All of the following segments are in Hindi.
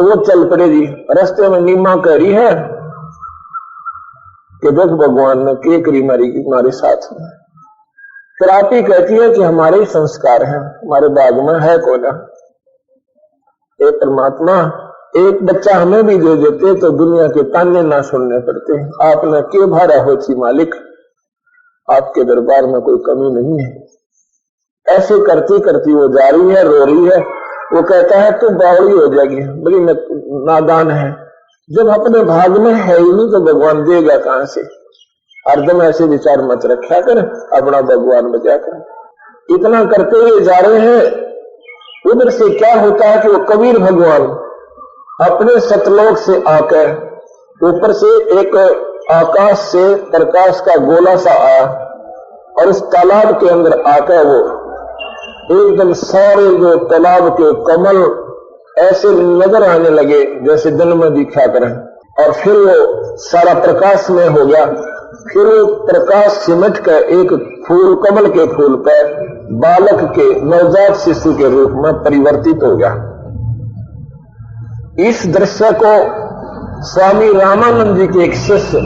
तो वो चल पड़े जी। रास्ते में नीमा कह रही है कि देख भगवान ने के करी हमारे साथ में। फिर आप ही कहती है कि हमारे ही संस्कार हैं, हमारे बाग में है कौन। ए परमात्मा, एक बच्चा हमें भी दे देते तो दुनिया के ताने ना सुनने पड़ते। आपने क्यों भारा हो थी मालिक, आपके दरबार में कोई कमी नहीं है। ऐसे करती करती वो जा रही है, रो रही है। वो कहता है तू बावड़ी हो जाएगी, बड़ी नादान है। जब अपने भाग में है ही नहीं तो भगवान देगा कहां से। हरदम ऐसे विचार मत रखा कर, अपना भगवान बचा कर। इतना करते हुए जा रहे हैं, उधर से क्या होता है कि वो कबीर भगवान अपने सतलोक से आकर ऊपर से एक आकाश से प्रकाश का गोला सा आया और उस तालाब के अंदर आकर वो एकदम सारे जो तालाब के कमल ऐसे नजर आने लगे जैसे दिन में दिखा करें। और फिर वो सारा प्रकाश में हो गया। फिर वो प्रकाश सिमट कर एक फूल, कमल के फूल पर बालक के नवजात शिशु के रूप में परिवर्तित हो गया। इस दृश्य को स्वामी रामानंद जी के एक शिष्य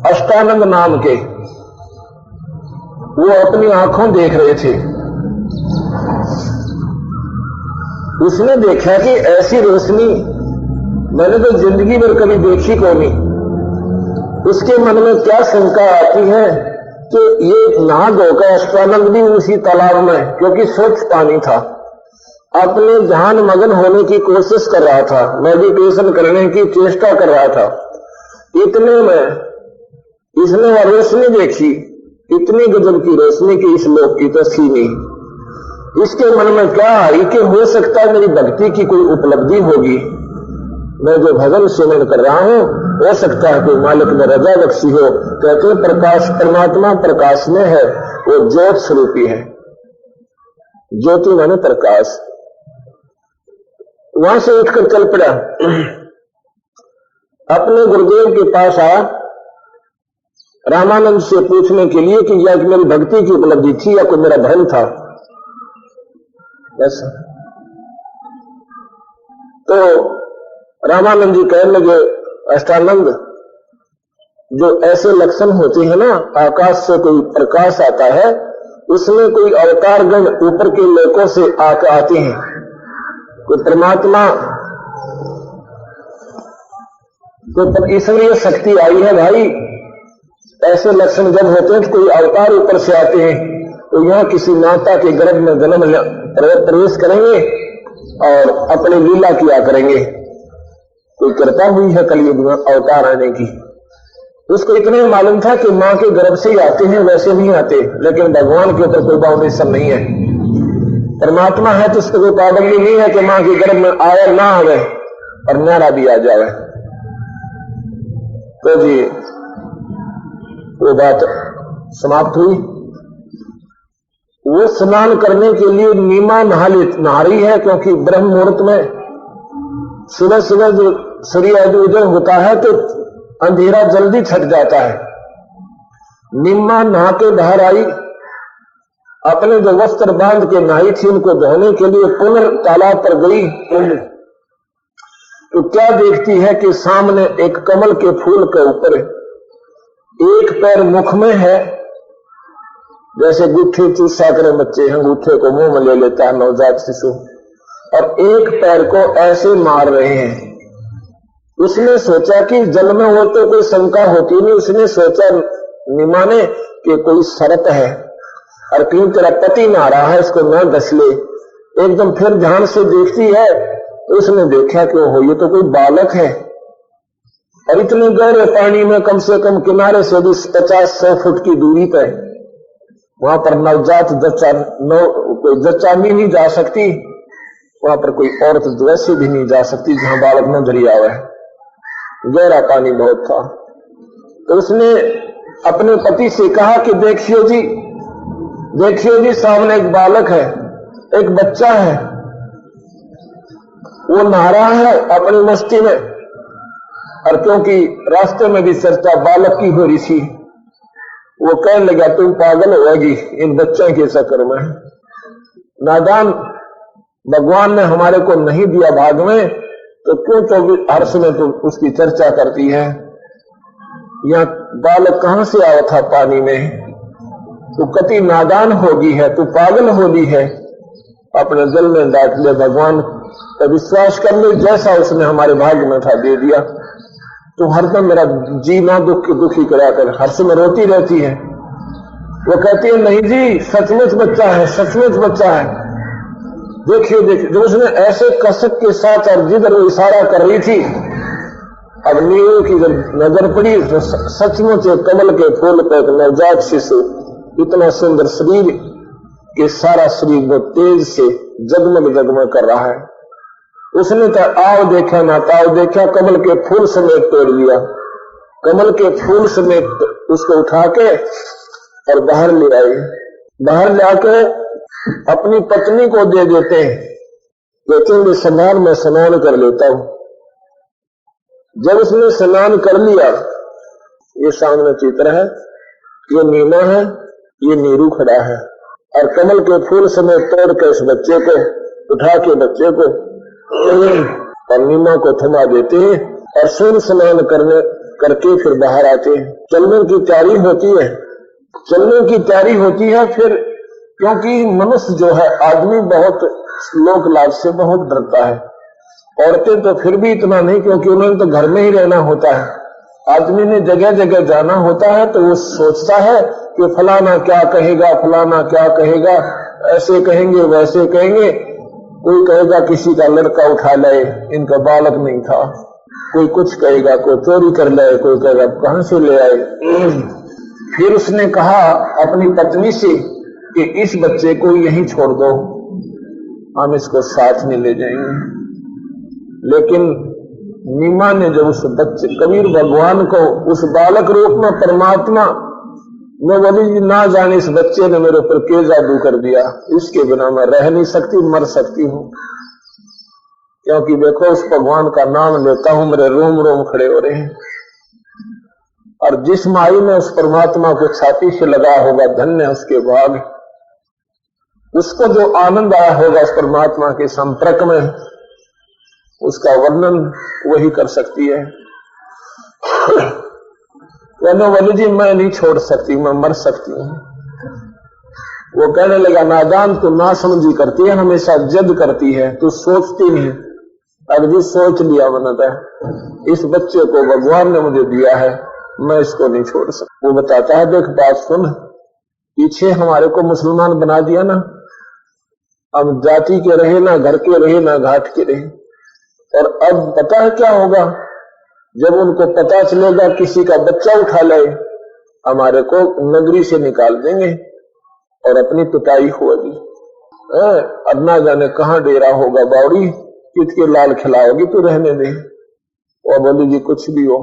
अष्टानंद नाम के, वो अपनी आंखों देख रहे थे। उसने देखा कि ऐसी रोशनी मैंने तो जिंदगी भर कभी देखी को नहीं। उसके मन में क्या शंका आती है कि ये नहा धोकर अष्टानंद भी उसी तालाब में, क्योंकि स्वच्छ पानी था, अपने ध्यान मगन होने की कोशिश कर रहा था, मेडिटेशन करने की चेष्टा कर रहा था। इतने में इसने वह रोशनी देखी, इतनी गजब की रोशनी की इस लोक की तो थी नहीं। इसके मन में क्या आई कि हो सकता है मेरी भक्ति की कोई उपलब्धि होगी, मैं जो भजन सुमन कर रहा हूं, हो सकता है कोई मालिक में रजा बख्शी हो। कहते हैं प्रकाश, परमात्मा प्रकाश में है, वो ज्योत स्वरूपी है। ज्योति माने प्रकाश। वहां से उठकर चल पड़ा, अपने गुरुदेव के पास आया रामानंद से पूछने के लिए कि यह मेरी भक्ति की उपलब्धि थी या कोई मेरा भ्रम था। ऐसा तो रामानंद जी कहने लगे, अष्टानंद, जो ऐसे लक्षण होते हैं ना, आकाश से कोई प्रकाश आता है, उसमें कोई अवतार गण ऊपर के लोकों से आकर आते हैं। कोई परमात्मा तो ईश्वरीय शक्ति आई है भाई। ऐसे लक्षण जब होते हैं तो कोई अवतार ऊपर से आते हैं, तो यहाँ किसी माता के गर्भ में जन्म प्रवेश करेंगे और अपनी लीला किया करेंगे। कोई कृपा हुई है कलयुग में अवतार आने की। उसको इतना ही मालूम था कि मां के गर्भ से ही आते हैं, वैसे नहीं आते। लेकिन भगवान के ऊपर कोई बाउंडेशन नहीं है। परमात्मा है तो उसको कोई पाबंदी नहीं है कि मां के गर्भ में आए ना आवे और न्यारा भी आ जाए। तो जी वो बात समाप्त हुई। वो स्नान करने के लिए नीमा नहा रही है, क्योंकि ब्रह्म मुहूर्त में सुबह सुबह जो सूर्य उदय होता है तो अंधेरा जल्दी छट जाता है। नीमा नहा के बाहर आई, अपने जो वस्त्र बांध के नहाई थी उनको धोने के लिए पुनः तालाब पर गई। तो क्या देखती है कि सामने एक कमल के फूल के ऊपर एक पैर मुख में है, जैसे गुट्ठे चूसा करे बच्चे हैं, गुट्ठे को मुंह में ले लेता है नवजात शिशु, और एक पैर को ऐसे मार रहे हैं। उसने सोचा कि जल में हो तो कोई शंका होती नहीं। उसने सोचा नीमा ने कि कोई शर्त है और कहीं तेरा पति ना रहा है, इसको न दस ले। एकदम फिर ध्यान से देखती है तो उसने देखा कि हो ये तो कोई बालक है, और इतने गहरे पानी में कम से कम किनारे से भी 50-100 फुट की दूरी पर, वहां पर नवजात कोई जच्चा भी नहीं जा सकती, वहां पर कोई औरत वैसे भी नहीं जा सकती जहां बालक न जरिया हुआ है। गहरा पानी बहुत था। तो उसने अपने पति से कहा कि देखिए जी सामने एक बालक है, एक बच्चा है, वो नहा रहा है अपनी मस्ती में। और क्योंकि रास्ते में भी चर्चा बालक की हो रही थी, वो कहने लगा तुम पागल होगी इन बच्चों के चक्कर में, नादान, भगवान ने हमारे को नहीं दिया भाग में, तो क्यों तो हर समय तो उसकी चर्चा करती है। यह बालक कहां से आया था पानी में, तू कति नादान होगी है, तू पागल होली है, अपने दिल में डांट ले, भगवान पर विश्वास कर ले, जैसा उसने हमारे भाग्य में था दे दिया। तो हरदम मेरा जीना दुखी कराकर हर समय रोती रहती है। वो कहती है नहीं जी, सचमुच बच्चा है, सचमुच बच्चा है। देखिए देखिए, जब उसने ऐसे कसक के साथ और जिधर वो इशारा कर रही थी, अब नीरू की जब नजर पड़ी तो सचमुच कमल के फूल पर एक नवजात शिशु, इतना सुंदर शरीर के सारा शरीर वो तेज से जगमग जगमग कर रहा है। उसने तो आओ देखा ना ताओ देखा, कमल के फूल समेत तोड़ लिया। कमल के फूल समेत उसको उठा के और बाहर ले आए। बाहर ले आके अपनी पत्नी को दे देते हैं, कहते हैं स्नान में स्नान कर लेता हूं। जब उसने स्नान कर लिया, ये सामने चित्र है, ये नीमा है, ये नीरू खड़ा है, और कमल के फूल समेत तोड़ के इस बच्चे को उठा के बच्चे को और नीमा को थमा देते हैं और सूर्य स्नान करके फिर बाहर आते हैं। चलने की तैयारी होती है, चलने की तैयारी होती है फिर, क्योंकि मनुष्य जो है आदमी बहुत लोक लाभ से बहुत डरता है। औरतें तो फिर भी इतना नहीं, क्योंकि उन्होंने तो घर में ही रहना होता है। आदमी ने जगह जगह जाना होता है, तो वो सोचता है कि फलाना क्या कहेगा, फलाना क्या कहेगा, ऐसे कहेंगे वैसे कहेंगे। कोई कहेगा किसी का लड़का उठा लाए, इनका बालक नहीं था, कोई कुछ कहेगा, कोई चोरी कर लाए, कोई कहेगा कहां से ले आए। फिर उसने कहा अपनी पत्नी से कि इस बच्चे को यहीं छोड़ दो, हम इसको साथ में ले जाएंगे। लेकिन नीमा ने जब उस बच्चे कबीर भगवान को उस बालक रूप में परमात्मा, मैं बोली ना जाने इस बच्चे ने मेरे ऊपर क्या जादू कर दिया, इसके बिना मैं रह नहीं सकती, मर सकती हूं। क्योंकि देखो उस भगवान का नाम लेता हूं, मेरे रोम रोम खड़े हो रहे हैं। और जिस माई ने उस परमात्मा को छाती से लगा होगा, धन्य उसके भाग, उसको जो आनंद आया होगा उस परमात्मा के संपर्क में, उसका वर्णन वही कर सकती है। कहने वाली जी मैं नहीं छोड़ सकती, मैं मर सकती हूं। वो कहने लगा नादान, तू ना समझी करती है, हमेशा जद करती है, तू सोचती नहीं। अब जी सोच लिया बनता है, इस बच्चे को भगवान ने मुझे दिया है, मैं इसको नहीं छोड़ सकता। वो बताता है देख बात सुन, पीछे हमारे को मुसलमान बना दिया ना, हम जाति के रहे ना घर के रहे ना घाट के रहे, और अब पता है क्या होगा, जब उनको पता चलेगा किसी का बच्चा उठा लाए, हमारे को नगरी से निकाल देंगे और अपनी पिटाई होगी। अब ना जाने कहां डेरा होगा, बावड़ी कितके लाल खिलाओगी, तू रहने दे। और बोली जी कुछ भी हो,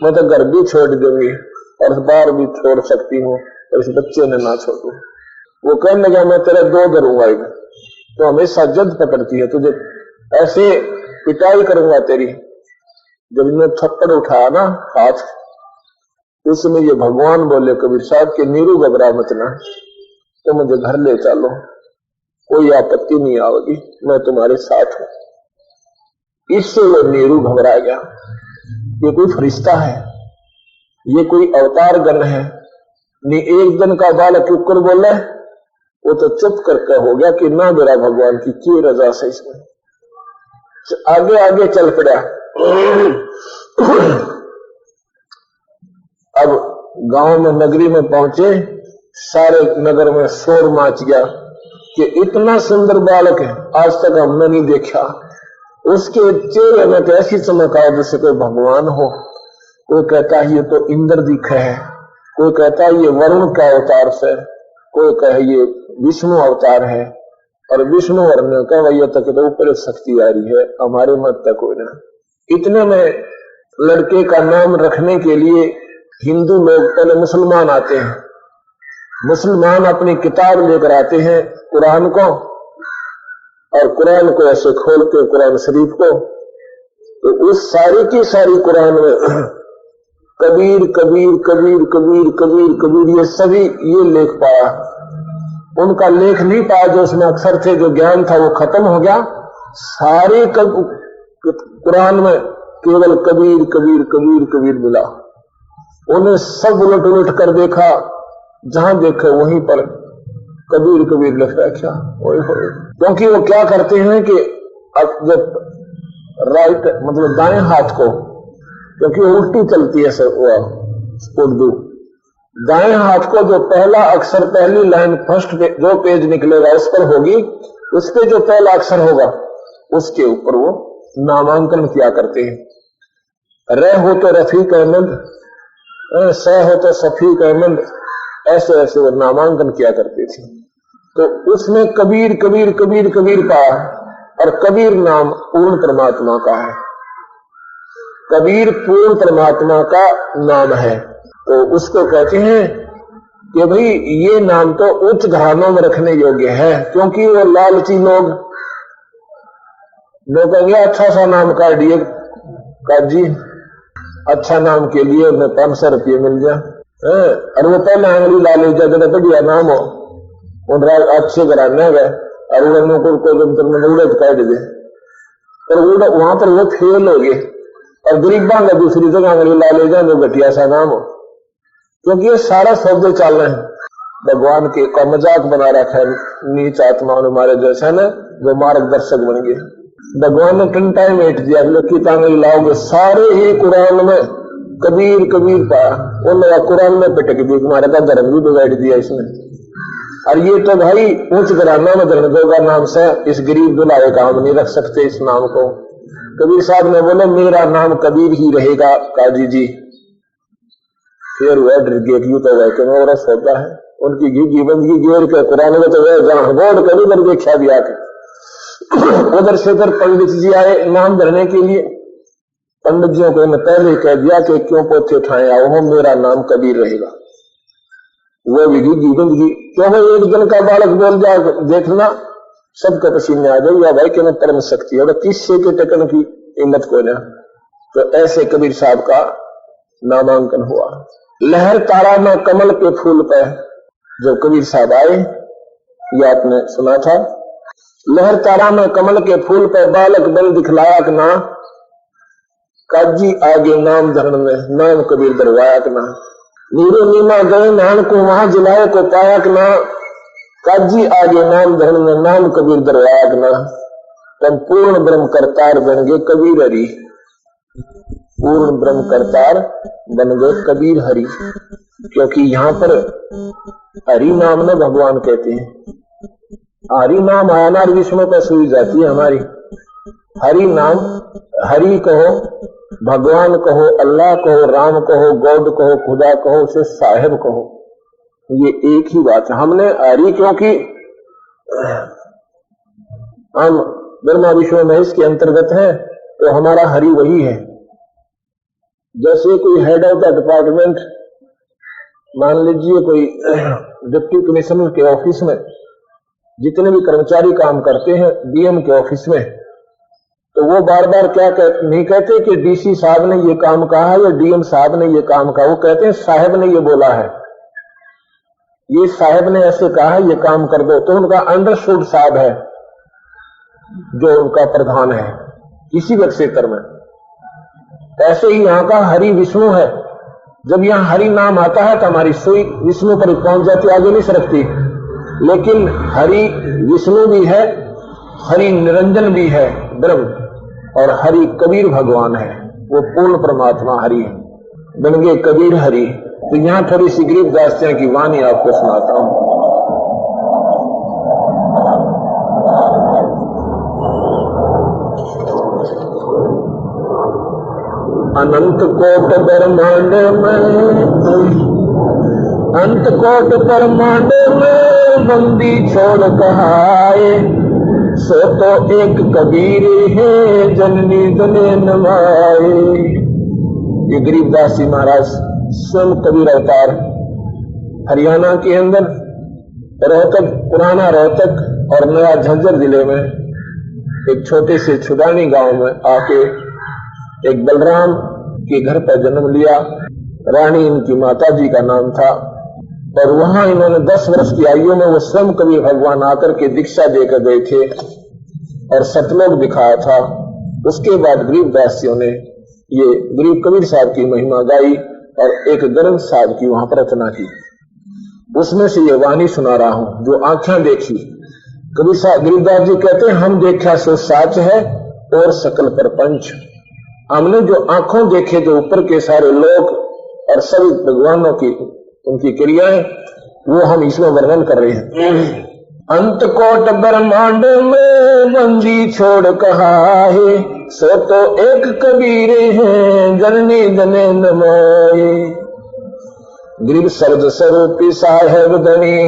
मैं तो घर भी छोड़ दूंगी और बाहर भी छोड़ सकती हूँ, और इस बच्चे ने ना छोड़ू। वो कहने लगा मैं तेरा दो करूंगा, एक तो हमेशा जद पकड़ती है, तुझे ऐसे पिटाई करूंगा तेरी। जब मैं थप्पड़ उठाया ना हाथ, उसमें ये भगवान बोले कबीर साहब के नीरू घबरा मत ना, तो मुझे घर ले चलो, कोई आपत्ति नहीं आएगी, मैं तुम्हारे साथ हूं। इससे वो नीरू घबरा गया, ये कोई फरिश्ता है, ये कोई अवतार गण है। नहीं एक दिन का बालक ऊपर बोला, वो तो चुप करके हो गया कि ना मेरा भगवान की क्यों रजा से इसमें आगे आगे चल पड़ा। अब गांव में नगरी में पहुंचे, सारे नगर में शोर मच गया कि इतना सुंदर बालक है, आज तक हमने नहीं देखा। उसके चेहरे में तो ऐसी चमक आई जैसे कोई भगवान हो। कोई कहता है ये तो इंद्र दिख है, कोई कहता है ये वरुण का अवतार से, कोई कहे ये विष्णु अवतार है, और विष्णु वर्ण का वही तक तो ऊपर शक्ति आ रही है, हमारे मत तक हो ना। इतने में लड़के का नाम रखने के लिए हिंदू लोग पहले मुसलमान आते हैं, मुसलमान अपनी किताब लेकर आते हैं कुरान को, और कुरान को ऐसे खोलते कुरान शरीफ को, तो उस सारी की सारी कुरान में कबीर कबीर कबीर कबीर कबीर कबीर ये सभी ये लेख पाया। उनका लेख नहीं पाया जो उसमें अक्षर थे, जो ज्ञान था वो खत्म हो गया। सारे कुरान में केवल कबीर कबीर कबीर कबीर मिला। उन्हें सब उलट उलट कर देखा, जहां देखे वहीं पर कबीर कबीर लिख रखा। क्योंकि वो क्या करते हैं कि जब राइट मतलब दाएं हाथ को, क्योंकि उल्टी चलती है सब उर्दू, दाएं हाथ को जो पहला अक्षर पहली लाइन फर्स्ट जो पेज निकलेगा उस पर होगी, उस पे जो पहला अक्षर होगा उसके ऊपर वो नामांकन किया करते हैं। र हो तो रफीक अहमद, स हो तो सफीक अहमद, ऐसे ऐसे वो नामांकन किया करते थे। तो उसमें कबीर कबीर कबीर कबीर पाया, और कबीर नाम पूर्ण परमात्मा का है। कबीर पूर्ण परमात्मा का नाम है। तो उसको कहते हैं कि भाई ये नाम तो उच्च घरानों में रखने योग्य है, क्योंकि वो लालची लोग कहेंगे अच्छा सा नाम काट दिए काजी, अच्छा नाम के लिए उन्हें 500 रुपये मिल जाए, और वो पहले अंगली ला ले जाए बढ़िया नाम हो, उन अच्छे घराने गए और उड़द काट दे, पर वहां पर वो फेल हो गए और गरीबा का दूसरी जगह अंगली ला ले जाए जो घटिया सा नाम हो। क्योंकि ये सारा सौदे चल रहे हैं, भगवान के का मजाक बना रखा है नीच आत्माओं ने हमारे जैसा न, जो मार्गदर्शक बन गए। भगवान ने 10 टाइम एट दिया, कितना अंगली लाओगे, सारे ही कुरान में कबीर कबीर पाया। उन्होंने कुरान में पिटक दी, तुम्हारे का धर्म भी बिगाड़ दिया इसने। और ये तो भाई ऊंच घराना में धर्म दोगा नाम से, इस गरीब दुलारे का हम नहीं रख सकते इस नाम को। कबीर साहब ने बोले मेरा नाम कबीर ही रहेगा काजी जी। फिर वह डर गए कि तो वह क्यों और सौदा है, उनकी घी बंदगी गेर के कुरान में तो वह जहां गोड़ कभी उधर देखा भी आके उधर से उधर पंडित जी आए नाम धरने के लिए। पंडित जियों को पहले कह दिया कि क्यों पोथे उठाए आओ, मेरा नाम कबीर रहेगा। वो भी घी बंदगी, क्यों भाई एक दिन का बालक बोल जा देखना सबका पसीने आ जाए, या भाई कि मैं परम शक्ति है, किससे के टकन की हिम्मत को ना। तो ऐसे कबीर साहब का नामांकन हुआ। लहर तारा में कमल के फूल पे जो कबीर साहब आए, ये आपने सुना था। लहर तारा में कमल के फूल पे बालक बल दिखलाया कि ना, काजी आगे नाम धरण में नाम कबीर दरवाया कि ना। नीरो नीमा गए नान को वहां जिलाए को पाया कि ना, काजी आगे नाम धरण में नाम कबीर दरवाया कि ना। तब पूर्ण ब्रह्म करतार बन गए कबीर हरि, पूर्ण ब्रह्म करतार बन गए कबीर हरि। क्योंकि यहाँ पर हरि नाम ने भगवान कहते हैं, हरि नाम आया विष्णु पर सुई जाती है हमारी। हरि नाम, हरि कहो, भगवान कहो, अल्लाह कहो, राम कहो, गॉड कहो, खुदा कहो, उसे साहेब कहो, ये एक ही बात है। हमने हरि क्योंकि हम ब्रह्मा विष्णु महेश के अंतर्गत है, तो हमारा हरि वही है। जैसे कोई हेड ऑफ द डिपार्टमेंट, मान लीजिए कोई डिप्टी कमिश्नर के ऑफिस में जितने भी कर्मचारी काम करते हैं डीएम के ऑफिस में, तो वो बार बार क्या नहीं कहते कि डीसी साहब ने ये काम कहा या डीएम साहब ने ये काम कहा, वो कहते हैं साहब ने ये बोला है, ये साहब ने ऐसे कहा है, ये काम कर दो। तो उनका अंडरस्टूड साहब है जो उनका प्रधान है किसी भी क्षेत्र में। ऐसे ही यहाँ का हरि विष्णु है। जब यहाँ हरि नाम आता है तो हमारी सुई विष्णु पर पहुंच जाती, आगे नहीं सरकती। लेकिन हरि विष्णु भी है, हरि निरंजन भी है ब्रह्म, और हरि कबीर भगवान है, वो पूर्ण परमात्मा हरि है, बन गए कबीर हरि। तो यहाँ थोड़ी सी गरीबदास की वाणी आपको सुनाता हूं। अनंत कोट ब्रह्मांड में, अंत कोट ब्रह्मांड में बंदी छोड़ कहाए, सो तो एक कबीर है जननी जने नवाए। ये गरीबदास जी महाराज स्वयं कबीर अवतार। हरियाणा के अंदर रोहतक, पुराना रोहतक और नया झज्जर जिले में एक छोटे से छुडानी गांव में आके एक बलराम के घर पर जन्म लिया। रानी इनकी माता जी का नाम था, और वहां इन्होंने 10 वर्ष की आयु में वो स्वयं कबीर भगवान आकर के दीक्षा देकर गए थे और सतलोक दिखाया था। उसके बाद गरीबदासियों ने ये गरीब कबीर साहब की महिमा गाई और एक ग्रंथ साहब की वहां प्रार्थना की। उसमें से ये वाणी सुना रहा हूं जो आंखें देखी। कबीर साहब गरीबदास जी कहते हैं, हम देखा सो साच है और सकल परपंच। हमने जो आंखों देखे जो ऊपर के सारे लोग और सभी भगवानों की उनकी क्रियाएं वो हम इसमें वर्णन कर रहे हैं। अंत कोट ब्रह्मांड में बंदी छोड़ कहा है, सो तो एक कबीर है जननी जने नमाए। गरीब शब्द स्वरूपी साहेब धनी,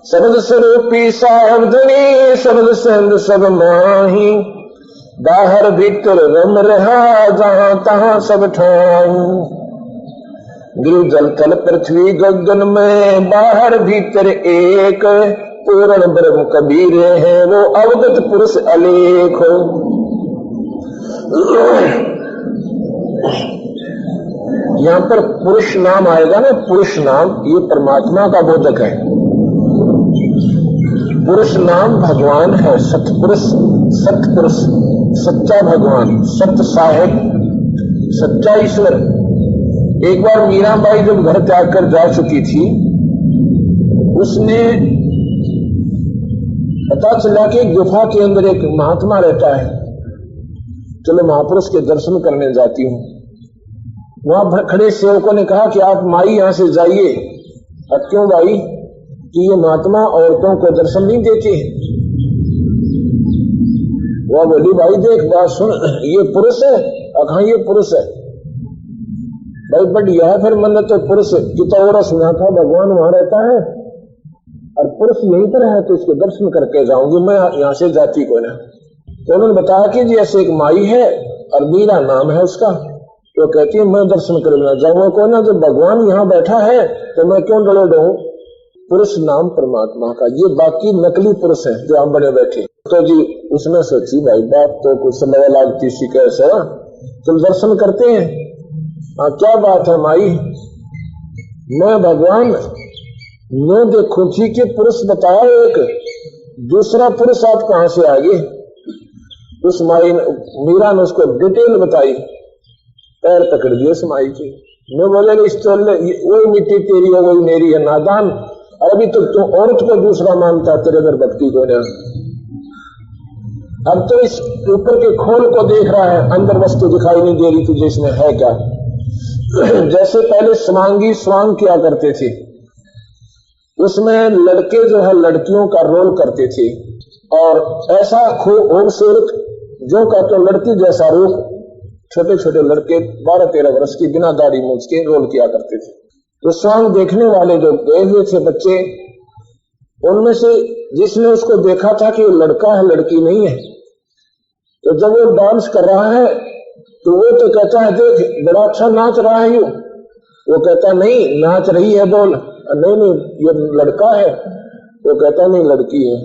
शब्द स्वरूपी साहेब धनी, शब्द संग सब माही। बाहर भीतर रम रहा जहां तहां सब ठाई। गृह जल तल पृथ्वी गगन में बाहर भीतर एक, पूर्ण ब्रह्म कबीर है वो अवगत पुरुष अलेख। यहां पर पुरुष नाम आएगा ना, पुरुष नाम ये परमात्मा का बोधक है। पुरुष नाम भगवान है, सतपुरुष, सतपुरुष, सच्चा भगवान, सत्य साहेब, सच्चा ईश्वर। एक बार मीराबाई जब घर त्याग कर जा चुकी थी, उसने पता चला कि गुफा के अंदर एक महात्मा रहता है, चलो महापुरुष के दर्शन करने जाती हूं। वहां खड़े सेवकों ने कहा कि आप माई यहां से जाइए। अब क्यों भाई? कि ये महात्मा औरतों को दर्शन नहीं देते। वह बोली, भाई देख बात सुन, ये पुरुष है। हाँ ये पुरुष है भाई, बढ़िया है। फिर मैंने तो पुरुष की तो सुना था भगवान वहां रहता है और पुरुष यहीं पर है, तो इसके दर्शन करके जाऊंगी, मैं यहां से जाती को ना। तो उन्होंने बताया कि जी ऐसे एक माई है और मीरा नाम है उसका, तो कहती है मैं दर्शन करना जाऊंगा को ना, जब भगवान यहाँ बैठा है तो मैं क्यों डरे रहूं। पुरुष नाम परमात्मा का, ये बाकी नकली पुरुष है जो हम बने बैठे। तो जी उसने सोची भाई बात तो कुछ लगा लागती सी कैसे, चल दर्शन करते हैं। हाँ क्या बात है माई, मैं भगवान मैं देखो थी कि पुरुष बताया एक, दूसरा पुरुष आप कहां से आ गए। उस माई मीरा ने उसको डिटेल बताई, पैर पकड़ दिए उस माई के। मैं बोले इस चल वही मिट्टी तेरी है वही मेरी है नादान, और अभी तो तू औरत को दूसरा मानता तेरे अगर भक्ति को ना। अब तो इस ऊपर के खोल को देख रहा है, अंदर वस्तु दिखाई नहीं दे रही तुझे इसमें है क्या। जैसे पहले स्वांगी स्वांग किया करते थे, उसमें लड़के जो है लड़कियों का रोल करते थे, और ऐसा खूबसूरत जो कहते लड़की जैसा रूप छोटे छोटे लड़के 12-13 वर्ष की बिना दाढ़ी मूछ के रोल किया करते थे। तो स्वांग देखने वाले जो गए हुए थे बच्चे, उनमें से जिसने उसको देखा था कि वो लड़का है लड़की नहीं है, तो जब वो डांस कर रहा है तो वो तो कहता है देख बड़ा अच्छा नाच रहा है, वो कहता नहीं नाच रही है, बोल नहीं नहीं ये लड़का है, वो कहता नहीं लड़की है।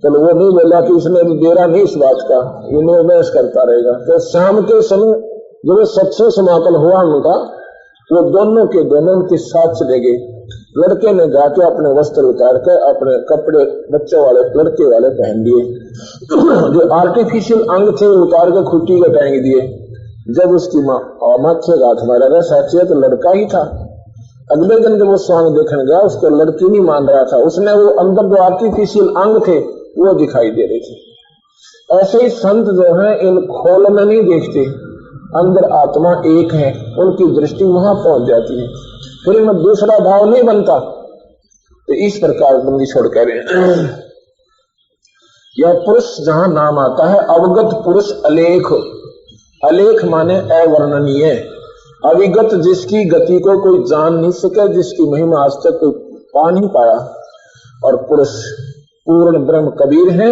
चलो वो नहीं बोला कि उसने डेरा नहीं इस बात का, ये निर्णय करता रहेगा। तो शाम के समय जब सत्संग समापन हुआ उनका, वो दोनों के दोनों उनके साथ चले गए। लड़के ने जाके अपने वस्त्र उतार कर अपने कपड़े बच्चों वाले लड़के वाले पहन लिए, जो आर्टिफिशियल अंग थे उतार के खुट्टी के टांग दिए। जब उसकी माथे हाथ मारा था साचे तो लड़का ही था। अगले दिन जब वो स्वांग देखने गया उसको लड़की नहीं मान रहा था, उसने वो अंदर जो आर्टिफिशियल अंग थे वो दिखाई दे रहे थे। ऐसे ही संत जो है इन खोल में नहीं देखते, अंदर आत्मा एक है, उनकी दृष्टि वहां पहुंच जाती है, फिर इनमें दूसरा भाव नहीं बनता। तो इस प्रकार बंदी छोड़ कर यह पुरुष जहां नाम आता है अवगत पुरुष अलेख, अलेख माने अवर्णनीय, अविगत जिसकी गति को कोई जान नहीं सके, जिसकी महिमा आज तक कोई पा नहीं पाया। और पुरुष पूर्ण ब्रह्म कबीर है,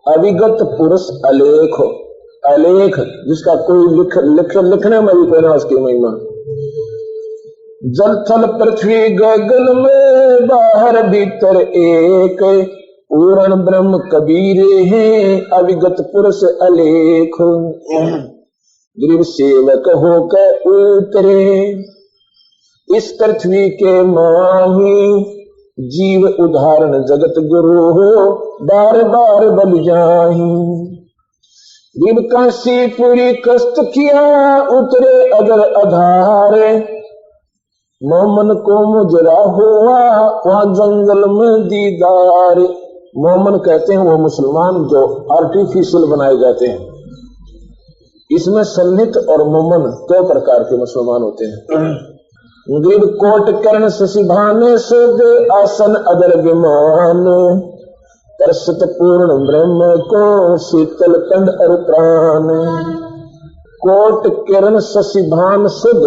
अविगत पुरुष अलेख, अलेख जिसका कोई लिखने में भी कोई ना उसकी महिमा। जल थल पृथ्वी गगन में बाहर भीतर एक, पूर्ण ब्रह्म कबीर है अविगत पुरुष अलेख। गरीब सेवक होकर उतरे, इस पृथ्वी के माही, जीव उदाहरण जगत गुरु हो, बार बार बल जाही। दिल काशीपुरी कष्ट किया, उतरे अगर आधारे, मोमन को मुजरा हुआ, वहां जंगल में दीदार। मोमन कहते हैं वो मुसलमान जो आर्टिफिशियल बनाए जाते हैं। इसमें सन्नित और मोमन दो प्रकार के मुसलमान होते हैं। गिर कोट कर्ण शशिभाने, सोदे आसन अदर विमान, तरसत पूर्ण ब्रह्म को, शीतल कंड और प्राण। कोट किरण शशिभान शुद्ध,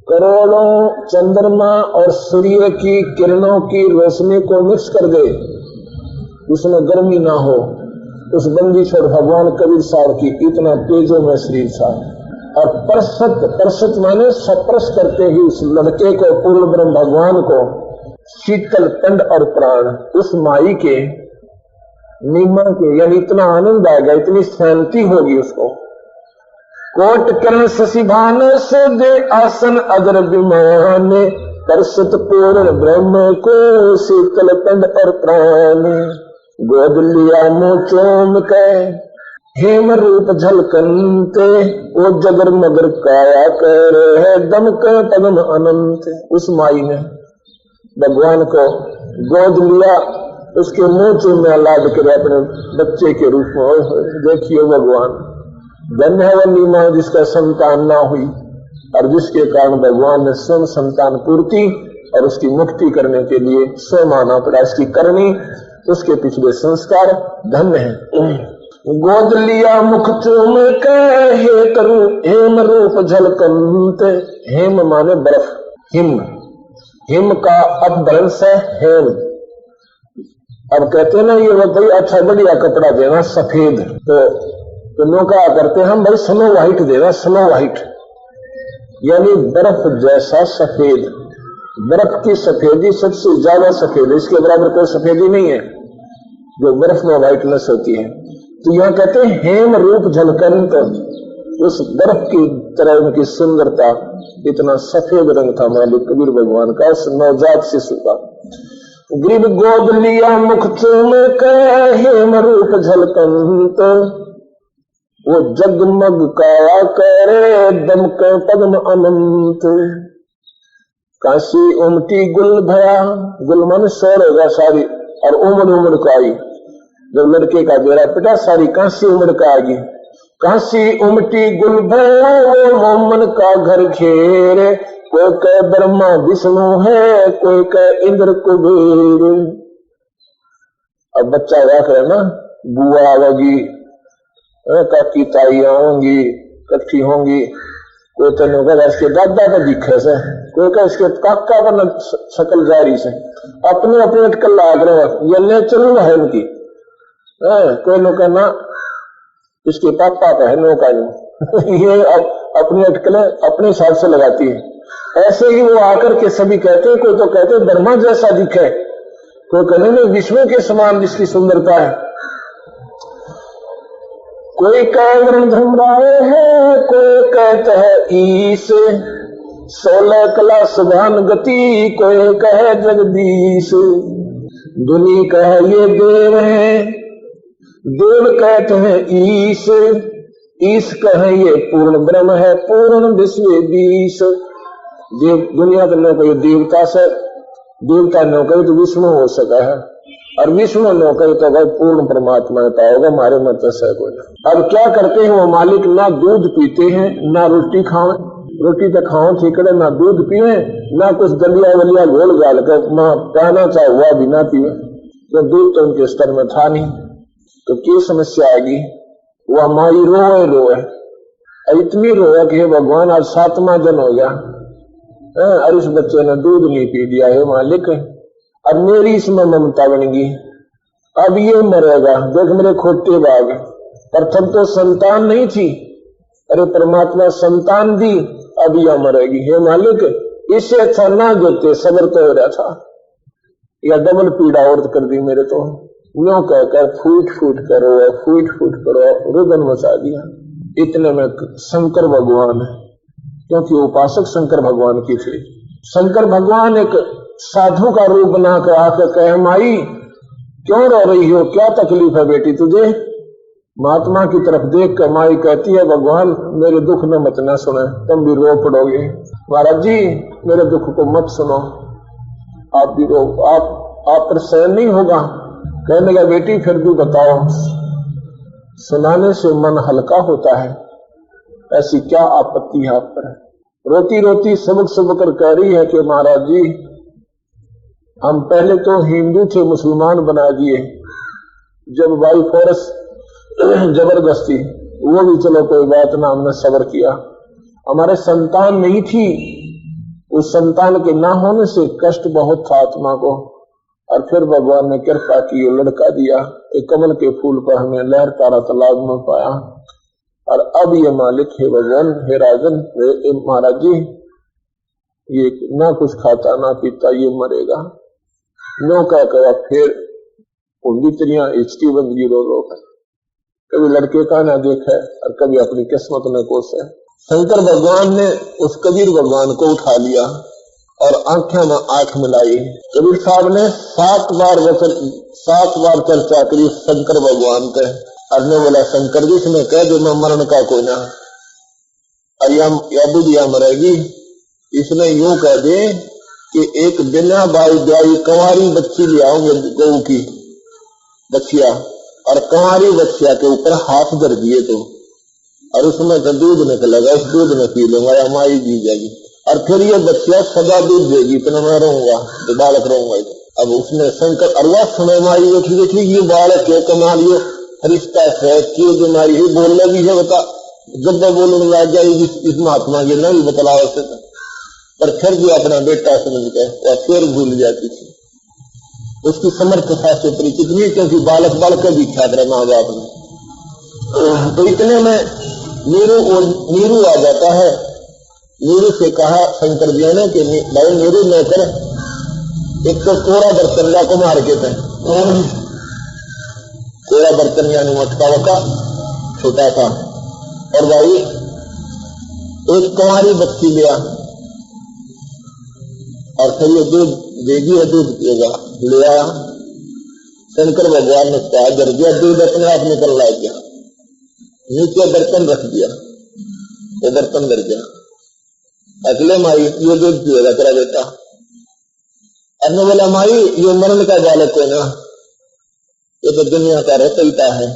करोड़ों चंद्रमा और सूर्य की किरणों की रोशनी को मिक्स कर दे, उसमें गर्मी ना हो। उस बंदी छोड़ भगवान कबीर साहब की इतना तेजो में शरीर था। और परसत माने सप्रस करते ही उस लड़के को, पूर्ण ब्रह्म भगवान को, शीतल कंड और प्राण, उस माई के नीमा के, यानी इतना आनंद आएगा, इतनी शांति होगी उसको। कोट कर्ण शशिभान, से दे आसन अदर विमान, परसत पूर्ण ब्रह्म को, शीतल कंड और प्राण। गोद लिया मुँह चोम के, हेम रूप झलकनते, वो जगर मगर काया कर है, दम के पदम अनंत। उस माई ने भगवान को गोद लिया, उसके मुंह चूमया लाद कर अपने बच्चे के रूप में। देखिए भगवान धन्य है वह नीमा जिसका संतान ना हुई, और जिसके कारण भगवान ने स्वयं संतान पूर्ति और उसकी मुक्ति करने के लिए स्वयं आना पड़ा। इसकी करनी, उसके पिछले संस्कार धन्य है। गोद लिया मुख चूम के, हे तरु हेम रूप झलकंत। हेम माने बर्फ, हिम, हिम का अपभ्रंश है हेम। अब कहते ना ये भाई अच्छा बढ़िया कपड़ा देना सफेद, तो लोग क्या करते हैं, हम भाई स्नो व्हाइट देना, स्नो व्हाइट यानी बर्फ जैसा सफेद। बर्फ की सफेदी सबसे ज्यादा सफेद है, इसके बराबर कोई सफेदी नहीं है जो बर्फ में व्हाइटनेस होती है। तो यहां कहते हैं हेम रूप झलकंत, उस बर्फ की तरह उनकी सुंदरता, इतना सफेद रंग था मालिक कबीर भगवान का उस नवजात शिशु का। ग्रीब गोद लिया मुख चूम के, हेम रूप झलकंत, वो जगमग काया करे, दम के पद्म अनंत। काशी उमटी गुल भया, गुल मन शोर होगा सारी, और उमड़ उमड़ का आई। जब लड़के का बेड़ा पिटा, सारी काशी उमड़ का आगी। काशी उमटी गुल भया, वो मोमन का घर घेरे, कोई कह ब्रह्मा विष्णु है, कोई कह इंद्र कुबेर। अब बच्चा देख रहे ना, बुआ आवेगी, काकी ताई आऊंगी, इकट्ठी होंगी। कोई तो होगा इसके दादा का दिखे से, कोई का इसके काका का शकल जारी से, अपने अपने अटकल लाग रहे, ये नेचुरल है इनकी। कोई लोग कहना इसके पापा का है, नो का नहीं। ये अपनी अटकलें अपने हिसाब से लगाती है। ऐसे ही वो आकर के सभी कहते हैं, कोई तो कहते हैं ब्रह्मा जैसा दिखे, कोई कहने में विष्णु के समान जिसकी सुंदरता है। कोई कह धर्मराय है, कोई कहता है ईश, 16 कला सुभान गति, कोई कहे जगदीश। दुनी कहे ये देव है, देव कहते हैं ईश, ईश कहे ये पूर्ण ब्रह्म है, पूर्ण विश्व 20। देव दुनिया तो न कहे देवता से, देवता न कहे तो विष्णु हो सका है, और विष्णु न कहे तो भाई पूर्ण परमात्मा होगा, हमारे मत से कोई ना। अब क्या करते हैं वो मालिक, ना दूध पीते हैं, ना रोटी खाओ, रोटी तो खाओ ठीक है, ना दूध पिए, ना कुछ दलिया वलिया घोल गाल कर ना कहना चाहे हुआ भी ना पिए। तो दूध तो उनके स्तर में था नहीं, तो क्या समस्या आएगी। वह माई रोए रोए, इतनी रोए कि भगवान आज 7वां दिन हो गया, और इस बच्चे ने दूध नहीं पी दिया है मालिक, अब मेरी इसमें ममता बनेगी, अब ये मरेगा। देख मेरे खोटे बाग, प्रथम तो संतान नहीं थी, अरे परमात्मा संतान दी, अब यह मरेगी। हे मालिक इससे अच्छा ना देते, सबर तो हो रहा था, या डबल पीड़ा और कर दी मेरे तो। यूं कहकर फूट फूट करो रुदन मचा दिया। इतने में शंकर भगवान क्योंकि उपासक शंकर भगवान की थी। शंकर भगवान एक साधु का रूप बनाकर आकर कहे, माई क्यों रो रही हो, क्या तकलीफ है बेटी तुझे? महात्मा की तरफ देख कर माई कहती है, भगवान मेरे दुख न मत न सुने, तुम भी रो पड़ोगे। महाराज जी मेरे दुख को मत सुनो, आप भी रो, आप पर सहन नहीं होगा। कहने लगा, बेटी फिर भी बताओ, सुनाने से मन हल्का होता है, ऐसी क्या आपत्ति है आप पर? रोती रोती सबक सबक कर कह रही है कि महाराज जी हम पहले तो हिंदू थे, मुसलमान बना दिए, जब बाई फोर्स जबरदस्ती, वो भी चलो कोई बात ना, हमने सब्र किया। हमारे संतान नहीं थी, उस संतान के ना होने से कष्ट बहुत था आत्मा को, और फिर भगवान ने कृपा की, लड़का दिया, एक कमल के फूल पर हमें लहर तारा तालाब में पाया, और अब ये मालिक है भगवान, हे राजन, महाराज जी ये ना कुछ खाता ना पीता, ये मरेगा। नो क्या कहा, फिर उंगी तरिया इचकी बंदगी रो रो कर, कभी लड़के का ना देखा और कभी अपनी किस्मत में कोसा। शंकर भगवान ने उस कबीर भगवान को उठा लिया और आंखें में आंख मिलाई। कबीर साहब ने 7 बार चर्चा करी शंकर भगवान पे, और ने बोला, शंकर जी इसने कह दो मैं मरण का कोई ना, और या बुढ़िया मरेगी। इसने यूं कह दे कि एक बिना बाई ब्याई कंवारी बच्ची ले आओगे, गऊ की बच्चिया, और कंवारी बच्चिया के ऊपर हाथ धर दिए तो, और उसमें तो दूध निकलेगा, उस दूध में पी लूंगा या माई जी जाएगी, और फिर ये बच्चिया सदा दूध देगी, इतना मैं रहूंगा तो बालक रहूंगा। अब उसने शंकर अरवा सुने, माई देखी ये बालक है, कमा लियो फरिश्ता है, क्यों बीमारी है, बोलने भी है, बता जब मैं बोलने लग जाएगी इस महात्मा के नहीं बतला से, पर फिर भी अपना बेटा समझ गए और फिर भूल जाती थी। उसकी समर्थता से परिचित नहीं, क्योंकि बालक बालक भी ख्याल रहे माँ बाप ने। तो इतने में नीरू आ जाता है। नीरू से कहा शंकर जी ने कि भाई नीरू न कर, एक तो कोरा बर्तन ला को मार के थे, कोरा बर्तन यानी मटका वका छोटा था, और भाई एक कुंवारी बच्ची लिया, और फिर ये दूध देगी और दूध पिएगा, ले आया। शंकर भगवान ने उसका हाथ दिया, दूध अपने आप निकल ला गया, नीचे बर्तन रख दिया, वो बर्तन गिर गया। अगले माई ये दूध पिएगा तेरा बेटा। अरे बोला, माई ये मरण का बालक है ना, ये तो दुनिया का रचयिता है,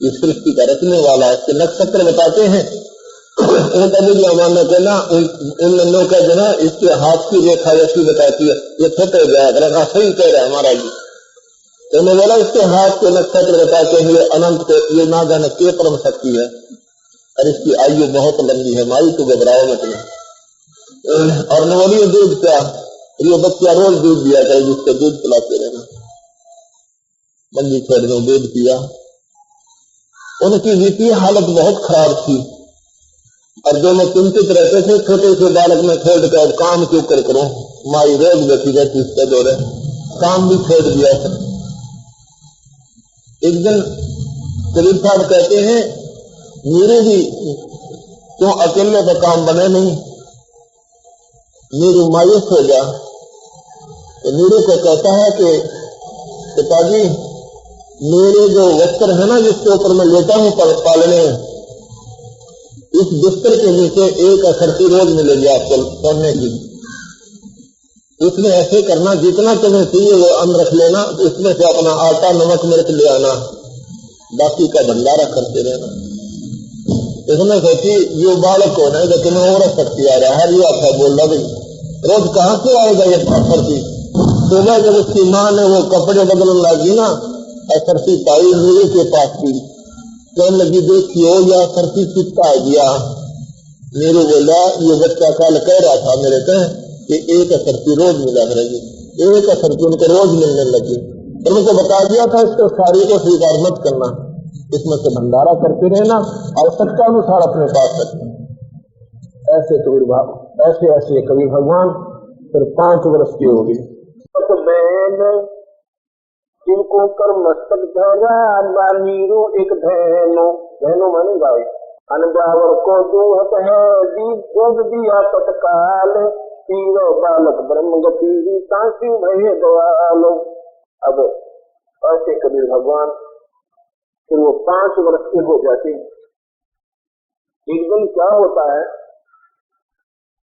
ये सृष्टि का रचने वाला है, इसके नक्षत्र बताते हैं। ना उन नन्नों का जो ना इसके हाथ की रेखा ऐसी बताती है, ये फटे गया, सही कह रहा है हमारा जी। तो मैं बोला, इसके हाथ के नक्षत्र बताते हैं, ये अनंत को, ये ना जाने के परम शक्ति है, और इसकी आयु बहुत लंबी है, माई तो घबराओ मत नहीं। और न बोलिए दूध क्या, ये बच्चा रोज दूध दिया करे, जिसको दूध पिलाते रहना। मंजी छोड़ दो, दूध पिया। उनकी वित्तीय हालत बहुत खराब थी, और जो मैं चिंतित रहते थे, छोटे से बालक में छोड़ कर काम क्यों कर करूं, माई रोज बैठी रहती इसके दौरे, काम भी छोड़ दिया। एक दिन कबीर साहब कहते हैं, नीरू भी क्यों अकेले का काम बने नहीं, नीरू मायूस हो गया। तो नीरू को कहता है कि पिताजी मेरे जो वस्त्र है ना, जिसके ऊपर मैं लेटा हूं पालने, इस बिस्तर के नीचे एक असरती रोज मिलेगी आपको सोने की। उसमें ऐसे करना, जितना तुम्हें चाहिए वो अन्न रख लेना, उसमें से अपना आटा नमक मिर्च ले आना, बाकी का भंडारा करते रहना। इसमें सोची ये बालक होना है, तुम्हें और शक्ति आ रहा है, ये अच्छा बोल रहा भाई, रोज कहां से आएगा ये असरती। सुबह जब उसकी माँ ने वो कपड़े बदलने लगी ना, असरती पाई नीरू के पास की, कहने लगी, देखियो यह असरती चित्ता आ गया। नीरू बोला, ये बच्चा कल कह रहा था मेरे को कि एक असरती रोज मिला करेगी, एक असरती उनको रोज मिलने लगी। तो उनको बता दिया था, इसको सारी को स्वीकार मत करना, इसमें से भंडारा करते रहना, आवश्यकता अनुसार अपने पास रखना। ऐसे कबीर भाव, ऐसे ऐसे कबीर भगवान फिर 5 वर्ष के हो गए। जिनको कर मस्तक धरा नीरू एक धैनो, धैनो माने गाय, अनजावर को दूहत है दूध दिया तत्काल, पीरो बालक ब्रह्म गति ही तांसी भये दयालो। अब ऐसे कबीर भगवान फिर वो 5 वर्ष के हो जाते हैं। एक दिन क्या होता है,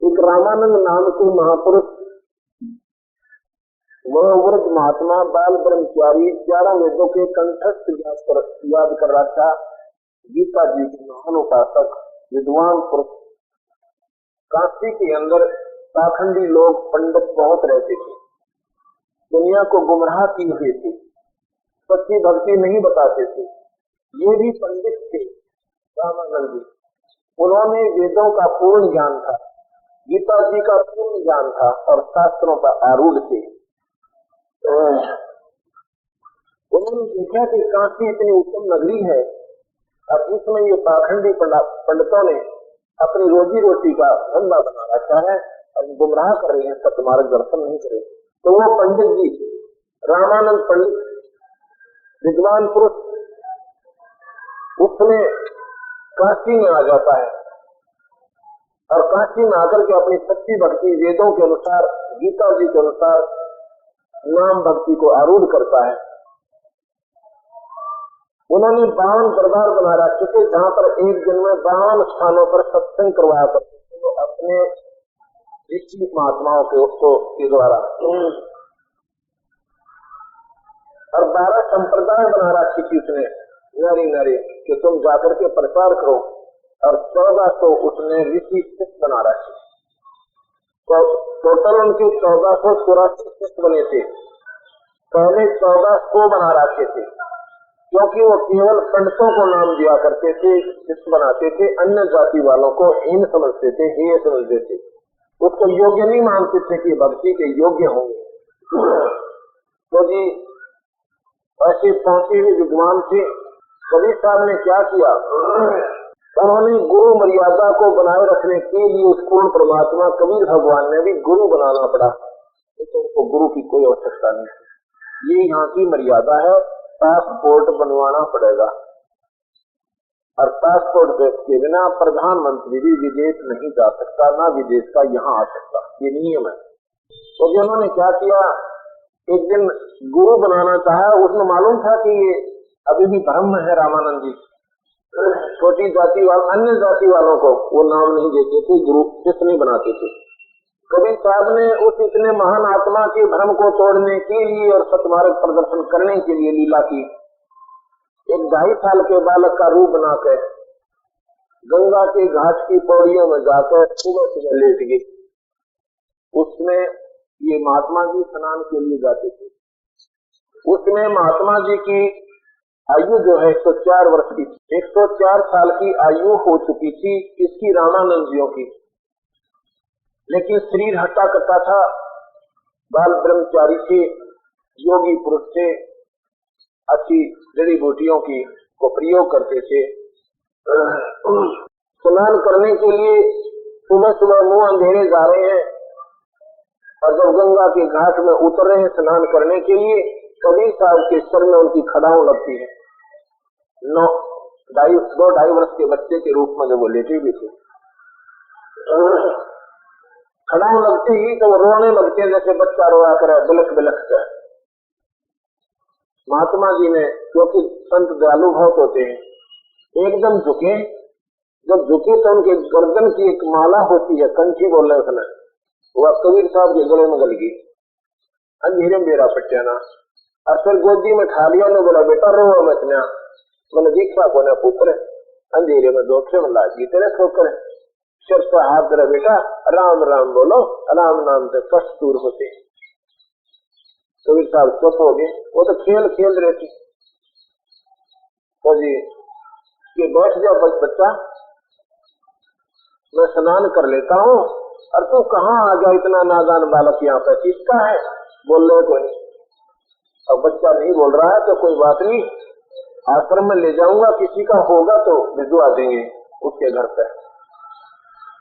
एक रामानंद नाम के महापुरुष, वह वृद्ध महात्मा बाल ब्रह्मचारी 11 वेदों के कंठस्थ याद कर रहा था। गीता जी के महान उपासक विद्वान पुरुष। काशी के अंदर पाखंडी लोग पंडित बहुत रहते थे, दुनिया को गुमराह किए हुए थे, सच्ची भक्ति नहीं बताते थे। ये भी पंडित थे रामानंद जी। उन्होंने वेदों का पूर्ण ज्ञान था, गीता जी का पूर्ण ज्ञान था और शास्त्रों पर आरूढ़ थे। उन्होंने देखा कि काशी इतनी उत्तम नगरी है और इसमें ये पाखंडी पंडितों ने अपनी रोजी रोटी का धंधा बना रखा है और गुमराह कर रहे हैं, सत्यमार्ग दर्शन नहीं करे। तो वो पंडित जी रामानंद पंडित विद्वान पुरुष, उसमें काशी में आ जाता है और काशी में आकर के अपनी सच्ची भक्ति वेदों के अनुसार, गीता जी के अनुसार नाम भक्ति को आरूढ़ करता है। उन्होंने 52 दरबार बना रखे थे, जहाँ पर एक दिन में 52 स्थानों पर सत्संग करवाया करते थे तो अपने ऋषि महात्माओं के द्वारा। और 12 संप्रदाय बना रखी थी उसने, नारी नारी कि तुम जाकर के प्रचार करो। और 1400 उसने ऋषि शिष्य बना रखे। तो टोटल उनके 1484 शिष्य बने थे। पहले 1400 बना रखे थे, क्योंकि वो केवल पंडितों को नाम दिया करते थे, शिष्य बनाते थे, अन्य जाति वालों को हीन समझते थे, हेय समझते थे, उसको योग्य नहीं मानते थे कि भक्ति के योग्य होंगे। तो जी ऐसे पहुंचे हुए विद्वान थे। कबीर साहब ने क्या किया, उन्होंने गुरु मर्यादा को बनाए रखने के लिए उस पूर्ण परमात्मा कबीर भगवान ने भी गुरु बनाना पड़ा। तो उनको गुरु की कोई आवश्यकता नहीं। ये यहाँ की मर्यादा है, पासपोर्ट बनवाना पड़ेगा और पासपोर्ट के बिना प्रधानमंत्री भी विदेश नहीं जा सकता, ना विदेश का यहाँ आ सकता, ये नियम है। तो जिन्होंने क्या किया, एक दिन गुरु बनाना चाहा। उसमें मालूम था कि ये अभी भी ब्रह्म है रामानंद जी, छोटी जाति वाले अन्य जाति वालों को वो नाम नहीं देते थे, गुरु शिष्य नहीं बनाते थे। कबीर साहब ने उस इतने महान आत्मा के भ्रम को तोड़ने के लिए और सतमार्ग प्रदर्शन करने के लिए लीला की। एक 2.5 साल के बालक का रूप बनाकर गंगा के घाट की पौड़ियों में जाकर सुबह सुबह लेट गए। उसमें ये महात्मा जी स्नान के लिए जाते थे। उसमें महात्मा जी की आयु जो है 104 वर्ष की, 104 साल की आयु हो चुकी थी इसकी रामानंद जियों की, लेकिन शरीर हट्टा कट्टा था। बाल ब्रह्मचारी थे, योगी पुरुष थे, अच्छी जड़ी बूटियों की को प्रयोग करते थे। स्नान करने के लिए सुबह सुबह मुंह अंधेरे जा रहे हैं और जब गंगा के घाट में उतर रहे हैं स्नान करने के लिए, कबीर साहब के सर में उनकी खड़ाऊ लगती है। 2.5 वर्ष के बच्चे के रूप में जब वो लेटे भी थे, खड़ाऊ लगते ही तो वो रोने लगते जैसे बच्चा रोया करे, बिलख बिलख कर। महात्मा जी ने, क्योंकि संत दयालु बहुत होते हैं, एकदम झुके। जब झुके तो उनके गर्दन की एक माला होती है, कंठी बोल रहे उसने, वह कबीर साहब के गले में गल गई। अंधेरे में मेरा पट्याना और फिर गोदी में ठा लिया ने बोला, बेटा रो मत ना, मैंने दीक्षा को ना पुत्र अंधेरे में धोखे में लागी तेरे ठोकर, सिर पर हाथ धरा, बेटा राम राम बोलो, राम नाम से कष्ट दूर होते। कबीर साहब चुप हो गए, वो तो खेल खेल रहे थे। तो जी ये बैठ जा बच्चा, मैं स्नान कर लेता हूँ। और तू कहाँ आ गया इतना नादान बालक, यहाँ पे किसका है? बोल रहे कोई नहीं। अब बच्चा नहीं बोल रहा है तो कोई बात नहीं, आश्रम में ले जाऊंगा, किसी का होगा तो भिजवा देंगे उसके घर पे।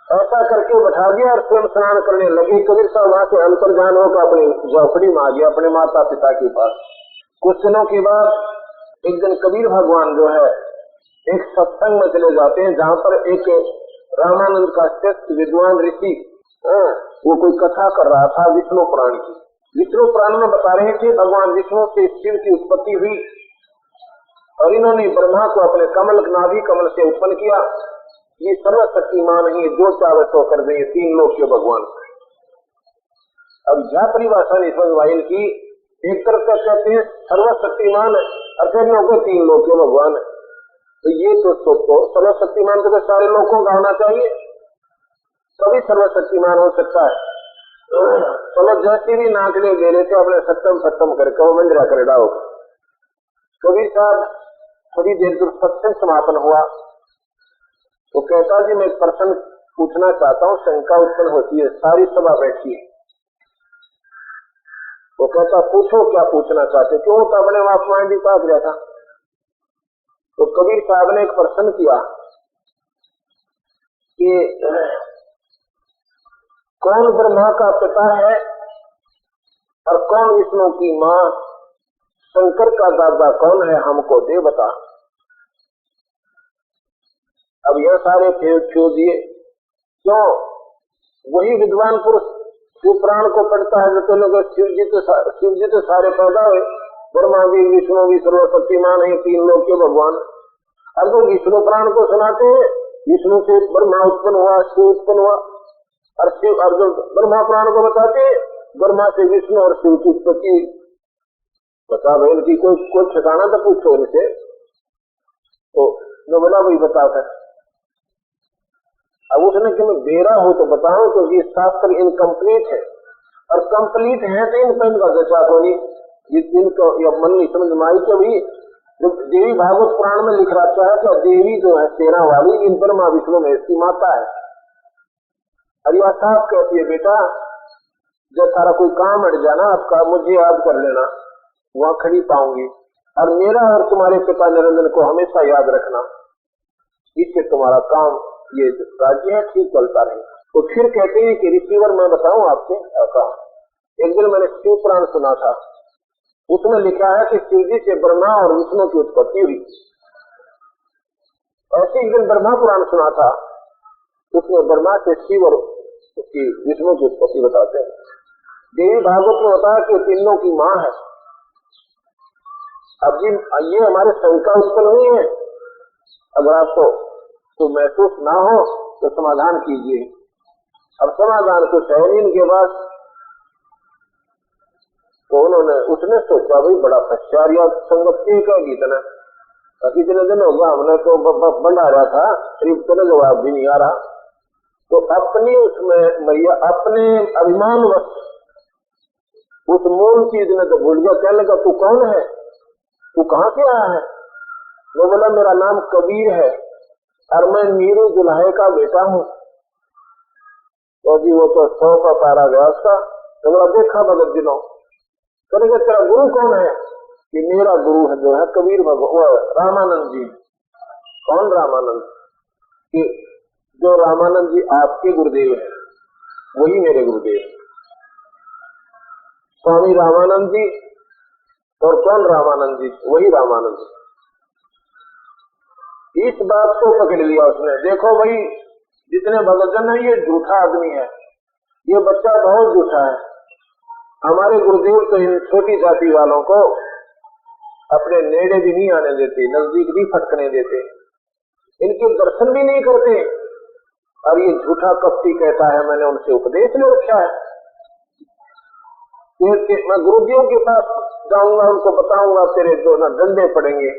ऐसा करके बैठा दिया और स्वयं स्नान करने लगे। कबीर साहब वहां से अंतर्ध्यान होकर अपनी झोपड़ी में आ गया, अपने माता पिता के पास। कुछ दिनों के बाद एक दिन कबीर भगवान जो है एक सत्संग में चले जाते हैं जहाँ पर एक रामानंद का श्रेष्ठ विद्वान ऋषि वो कोई कथा कर रहा था विष्णु पुराण की। विष्णु पुराण में बता रहे हैं कि भगवान विष्णु से शिव की उत्पत्ति हुई और इन्होंने ब्रह्मा को अपने कमल नाभि कमल से उत्पन्न किया। ये सर्वशक्तिमान ही जो चाहे सो कर देंगे, तीन लोक के भगवान। अब यह परिभाषा नहीं समझ वाइन की, एक तरफ का कहते हैं सर्वशक्तिमान और फिर लोग तीन लोक के भगवान। तो ये तो सोचो सर्वशक्तिमान तो सारे लोगों का होना चाहिए, तभी सर्वशक्तिमान हो सकता है। चलो जैसे भी नाचने दे रहे थे अपने सत्तम करके वो मंजरा कर डाओ। कबीर साहब थोड़ी देर दूर सत्संग समापन हुआ तो कहता जी मैं एक प्रश्न पूछना चाहता हूँ, शंका उत्पन्न होती है, सारी सभा बैठी है। वो कहता पूछो क्या पूछना चाहते, क्यों तो अपने महात्माएं भी पास गया था। तो कबीर साहब ने एक प्रश्न किया कि कौन ब्रह्मा का पिता है और कौन विष्णु की माँ, शंकर का दादा कौन है, हमको दे बता। अब यह सारे फेर छोड़ दिए, क्यों वही विद्वान पुरुष शिव पुराण को पढ़ता है जो तो लोग शिव जी तो सारे पैदा हुए, ब्रह्मा भी विष्णु भी सर्वशक्तिमान है, तीन लोग के भगवान। अब तो विष्णु पुराण को सुनाते हैं विष्णु से ब्रह्मा उत्पन्न हुआ, शिव उत्पन्न हुआ, और शिव और जो ब्रह्मा पुराण को बताते हैं ब्रह्मा से विष्णु और शिव की उत्पत्ति। बता भाई इनकी कोई ठिकाना तो पूछो इनसे। तो मैं बोला वही बताता है। अब उसने कि मैं बेरा हूं तो बताऊं क्योंकि शास्त्र इनकम्प्लीट है, और कंप्लीट है तो इन पेन का दशा होनी जिनको मन नहीं समझ में आई। भी जो देवी भागवत पुराण में लिख रखा है कि देवी जो है सेना वाली इन ब्रह्मा विष्णु में इसकी माता है। और यह साफ कहती है बेटा जब सारा कोई काम अड़ जाना आपका मुझे याद कर लेना, वहां खड़ी पाऊंगी, और मेरा और तुम्हारे पिता निरंजन को हमेशा याद रखना, इससे तुम्हारा काम ये राज्य है ठीक चलता रहे। तो फिर कहते हैं कि रिसीवर मैं बताऊं आपसे कहा, एक दिन मैंने शिव पुराण सुना था, उसमें लिखा है कि शिव जी से ब्रह्मा और विष्णु की उत्पत्ति हुई। ऐसे एक दिन ब्रह्मा पुराण सुना था, उसमें ब्रह्मा से शिव और विष्णु की उत्पत्ति बताते हैं। देवी भागवत में होता है कि तीनों की माँ है। अब जी ये हमारे शंका उत्पन्न हुई है, अगर आपको तो महसूस ना हो तो समाधान कीजिए। अब समाधान कुछ है नहीं इनके पास, तो उन्होंने उसने सोचा भाई बड़ा पश्चार्य संगत कहेगी इतना, कितने दिन हो गया हमने तो बना रहा था, करीब तो जवाब भी नहीं आ रहा। तो अपनी उसमें मैया अपने अभिमान वश उस मूल चीज ने तो भूल गया। कहने लगा तू कौन है, तू कहाँ से आया है? वो बोला मेरा नाम कबीर है और मैं नीरू दुल्हे का बेटा हूँ। तो जी वो तो 100 का पारा गया उसका। तो बोला देखा भगत दिनों, कहेगा तेरा गुरु कौन है? कि मेरा गुरु है जो है कबीर भगवान रामानंद जी। कौन रामानंद? कि जो रामानंद जी आपके गुरुदेव है वही मेरे गुरुदेव, स्वामी रामानंद जी। और कौन रामानंद जी? वही रामानंद जी। इस बात को पकड़ लिया उसने। देखो भाई जितने भगतजन है ये झूठा आदमी है, ये बच्चा बहुत झूठा है। हमारे गुरुदेव तो इन छोटी जाति वालों को अपने नेड़े भी नहीं आने देते, नजदीक भी फटकने देते, इनके दर्शन भी नहीं करते। और ये झूठा कपटी कहता है मैंने उनसे उपदेश ले रखा है। मैं गुरुदेव के पास जाऊंगा, उनको बताऊंगा तेरे जो ना डंडे पड़ेंगे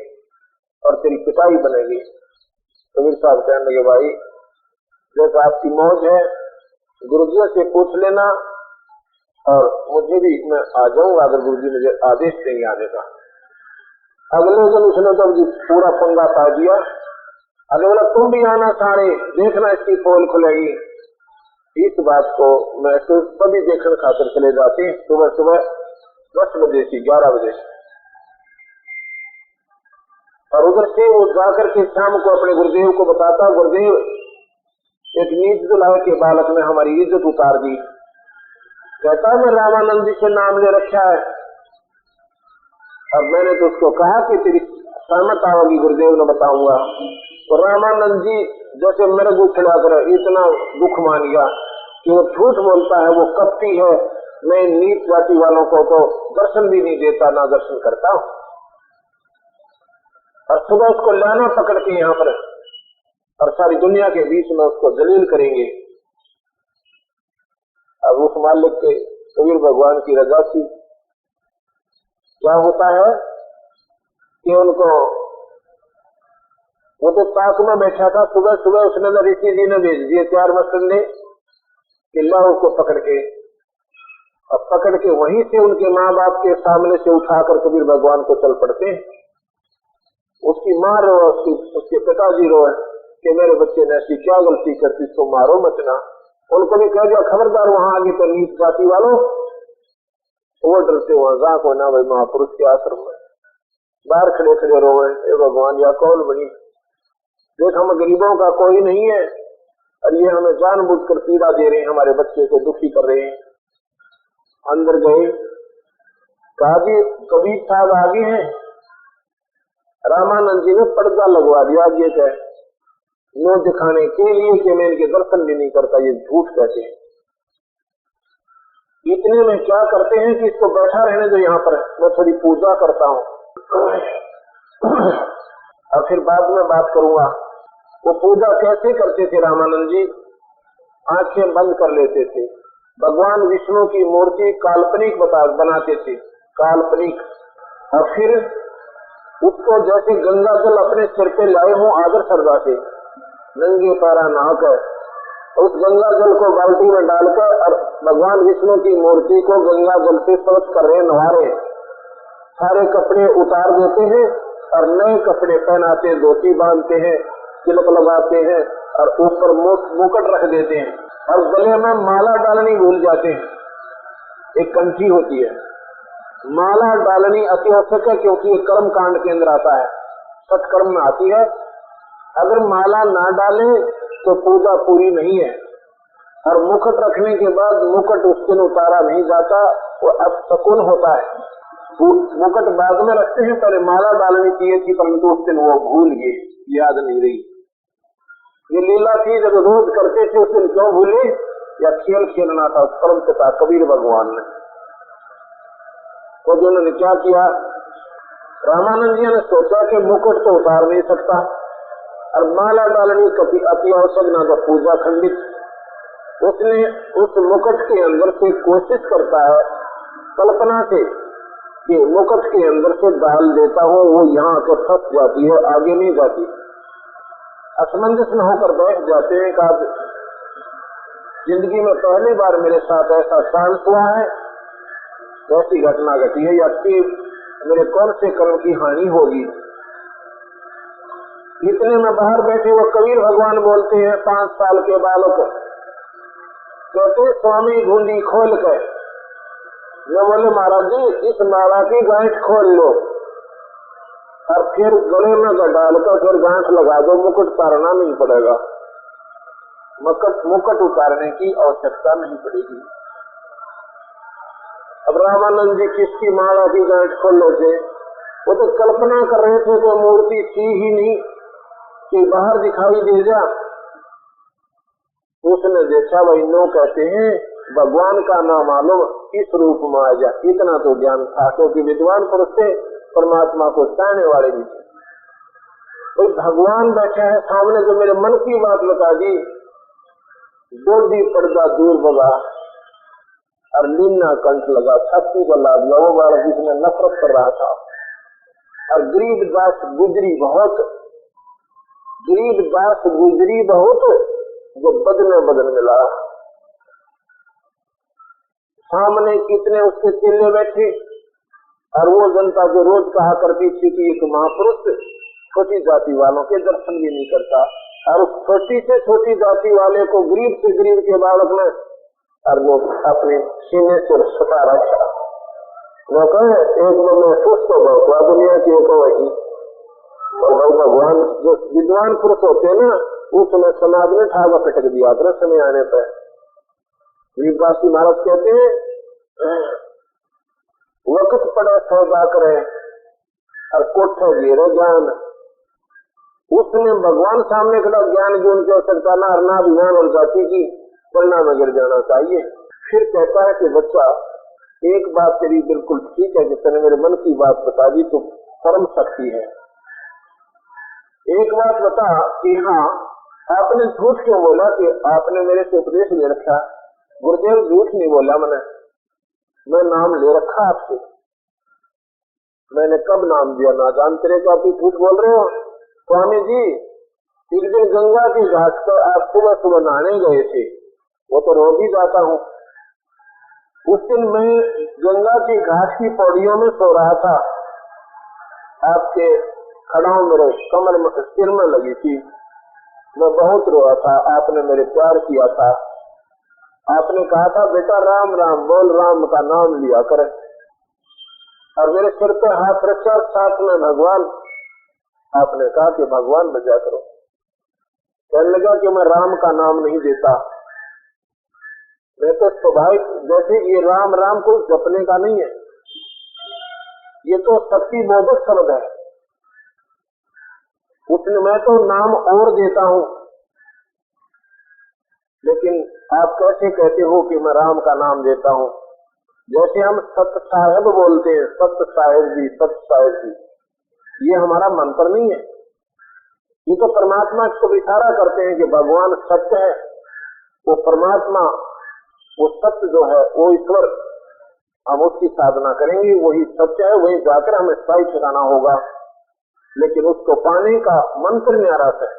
और तेरी पिटाई बनेगी। कबीर साहब कहने लगे भाई जैसे आपकी मौज है गुरुजी से पूछ लेना, और मुझे भी मैं आ जाऊंगा अगर गुरुजी मुझे आदेश देंगे आने का। अगले दिन उसने तो पूरा पंगा पा दिया। अगले बोला तुम भी आना सारे, देखना इसकी पोल खुलेगी। इस बात को मैं तो सभी देखने खातिर चले जाते हैं सुबह सुबह 10 बजे से 11 बजे, और उधर से वो जाकर के शाम को अपने गुरुदेव को बताता, गुरुदेव एक नीच दुल्हे के बालक ने हमारी इज्जत उतार दी। कहता मैं रामानंद जी से नाम ले रखा है, और मैंने तो उसको कहा कि तेरी सहमत आओगी गुरुदेव ने बताऊंगा। तो रामानंद जी जैसे मृग उछला कर इतना दुख मान गया कि वो झूठ बोलता है, वो कपटी है, मैं नीच जाति वालों को तो दर्शन भी नहीं देता, ना दर्शन करता। और सुबह उसको लाना पकड़ के यहाँ पर और सारी दुनिया के बीच में उसको जलील करेंगे। अब उस मालिक के कबीर भगवान की रजा थी। क्या होता है कि उनको, वो तो ताक में बैठा था, सुबह सुबह उसने ऋषि जी ने भेज दिए 4 मसंदे कि लाओ उसको पकड़ के। अब पकड़ के वहीं से उनके माँ बाप के सामने से उठाकर कबीर भगवान को चल पड़ते हैं। उसकी माँ रो, उसके पिताजी रो कि मेरे बच्चे ने ऐसी क्या गलती करती, इसको मारो मत ना। उनको भी कह दिया खबरदार वहां आगे तो नीच जाति वालों, वो डरते हुआ जा को ना भाई महापुरुष के आश्रम में बाहर खड़े खड़े रोवे, ए भगवान या कौन बनी, देख हम गरीबों का कोई नहीं है और ये हमें जानबूझकर पीड़ा दे रहे हैं, हमारे बच्चे को दुखी कर रहे हैं। अंदर गए, कहा जी कबीर साहब आगे हैं। रामानंद जी ने पर्दा लगवा दिया आगे का, नो दिखाने के लिए कि मैं इनके दर्शन भी नहीं करता, ये झूठ कहते हैं। इतने में क्या करते हैं कि इसको बैठा रहने दो यहाँ पर, मैं थोड़ी पूजा करता हूँ और फिर बाद में बात करूंगा। वो पूजा कैसे करते थे रामानंद जी? आंखें बंद कर लेते थे, भगवान विष्णु की मूर्ति काल्पनिक बनाते थे, काल्पनिक, और फिर उसको जैसे गंगा जल अपने सिर पे लाए हों आदर श्रद्धा से, नंगे पैरा नहाकर उस गंगा जल को बाल्टी में डालकर और भगवान विष्णु की मूर्ति को गंगा जल से स्वच्छ कर रहे, नहा रहे, सारे कपड़े उतार देते हैं और नए कपड़े पहनाते, धोती बांधते हैं, तिलक लगाते हैं और ऊपर मुकुट रख देते हैं और गले में माला डालनी भूल जाते हैं। एक कंठी होती है, माला डालनी अति आवश्यक है क्योंकि ये कर्म कांड के अंदर आता है, सत्कर्म में आती है। अगर माला ना डाले तो पूजा पूरी नहीं है। और मुकुट रखने के बाद मुकुट उस दिन उतारा नहीं जाता, वो अपशकुन होता है। मुकुट बाद में रखते हैं, पहले माला डालनी चाहिए थी, परंतु उस दिन वो भूल गए, याद नहीं रही। ये लीला थी जब रोज करते थे, उस दिन क्यों भूले? या खेल खेलना था उस परम पिता कबीर भगवान ने। तो जिन्होंने क्या किया, रामानंद जी ने सोचा कि मुकुट तो उतार नहीं सकता और माला डालनी अति आवश्यक, ना तो पूजा खंडित। उसने उस मुकुट के अंदर से कोशिश करता है कल्पना से कि मुकुट के अंदर से डाल देता हूँ, वो यहाँ आकर फंस जाती है, आगे नहीं जाती। असमंजस में होकर बैठ जाते हैं। कहा जिंदगी में पहली बार मेरे साथ ऐसा चांस हुआ है, ऐसी घटना घटी है, या कि मेरे कौन से कर्म की हानि होगी। इतने में बाहर बैठे वो कबीर भगवान बोलते हैं, 5 साल के बालक, कहते स्वामी घुंडी खोल कर। मैं बोले महाराज जी इस माला की गांठ खोल लो और फिर गले में डालकर फिर गांठ लगा दो, मुकुट उतारना नहीं पड़ेगा, मुकुट उतारने की आवश्यकता नहीं पड़ेगी। अब रामानंद जी किसकी माला की गांठ खोल थे? वो तो कल्पना कर रहे थे, तो मूर्ति थी ही नहीं कि बाहर दिखाई दे जा। उसने देखा भाई नो कहते हैं भगवान का नाम मालूम, इस रूप में आ जा। इतना तो ज्ञान था क्योंकि विद्वान पुरुष थे, परमात्मा को चाहने वाले भी थे। तो भगवान बैठा है सामने, जो मेरे मन की बात बता दी, डोडी पर्दा दूर भगा और लीना कंठ लगा, छाती को ला दिया। वो बालक जिसने नफरत कर रहा था। और गरीब दास गुजरी बहुत, गरीब दास गुजरी बहुत, जो बदन मिला। सामने कितने उसके चेले बैठे और वो जनता जो रोज कहा करती थी कि एक महापुरुष छोटी जाति वालों के दर्शन भी नहीं करता, और उस छोटी से छोटी जाति वाले को गरीब से गरीब के बालक ने और वो अपने सीने से सता रखा। वो कहे एक महसूस तो बहुत हुआ दुनिया की एक वही। और भाई भगवान जो विद्वान पुरुष होते हैं ना, उस समय समाज में ठावा पटक दिया था समय आने पर। गरीबदास महाराज कहते हैं वक्त पड़े सौदा करे, और कोठे घेरे ज्ञान। उसने भगवान सामने खड़ा ज्ञान की उनकी आवश्यकता ना और ना ज्ञान और जाति की पलना में गिर जाना चाहिए। फिर कहता है कि बच्चा एक बात तेरी बिल्कुल ठीक है कि तूने मेरे मन की बात बता दी तो परम शक्ति है। एक बात बता कि हाँ आपने झूठ क्यों बोला कि आपने मेरे से उपदेश ले रखा। गुरुदेव झूठ नहीं बोला मैं नाम ले रखा आपसे। मैंने कब नाम दिया ना जानते रहे तो आप झूठ बोल रहे हो। स्वामी जी एक दिन गंगा की घाट पर आप सुबह सुबह नहाने गए थे, वो तो रोज ही जाता हूँ। उस दिन मैं गंगा की घाट की पौड़ियों में सो रहा था, आपके खड़ाऊ मेरे कमर में सिर में लगी थी। मैं बहुत रोया था, आपने मेरे प्यार किया था। आपने कहा था बेटा राम राम बोल, राम का नाम लिया करे। और मेरे सिर पे हाथ रखा साथ में भगवान। आपने कहा कि भगवान बजा करो। कहने लगा कि मैं राम का नाम नहीं देता। मैं तो स्वाभाविक जैसे ये राम राम को जपने का नहीं है, ये तो शक्ति बोधक शब्द है। उसने मैं तो नाम और देता हूँ, लेकिन आप कैसे कहते हो कि मैं राम का नाम देता हूँ। जैसे हम सत्य साहेब बोलते हैं, सत्य साहेब जी, सत्य साहेब जी, ये हमारा मंत्र नहीं है। ये तो परमात्मा को इशारा करते हैं कि भगवान सत्य है। वो परमात्मा, वो सत्य जो है वो ईश्वर, हम उसकी साधना करेंगे, वही सत्य है, वही जाकर हमें स्थायी ठिकाना होगा। लेकिन उसको पाने का मंत्र न्यारा है,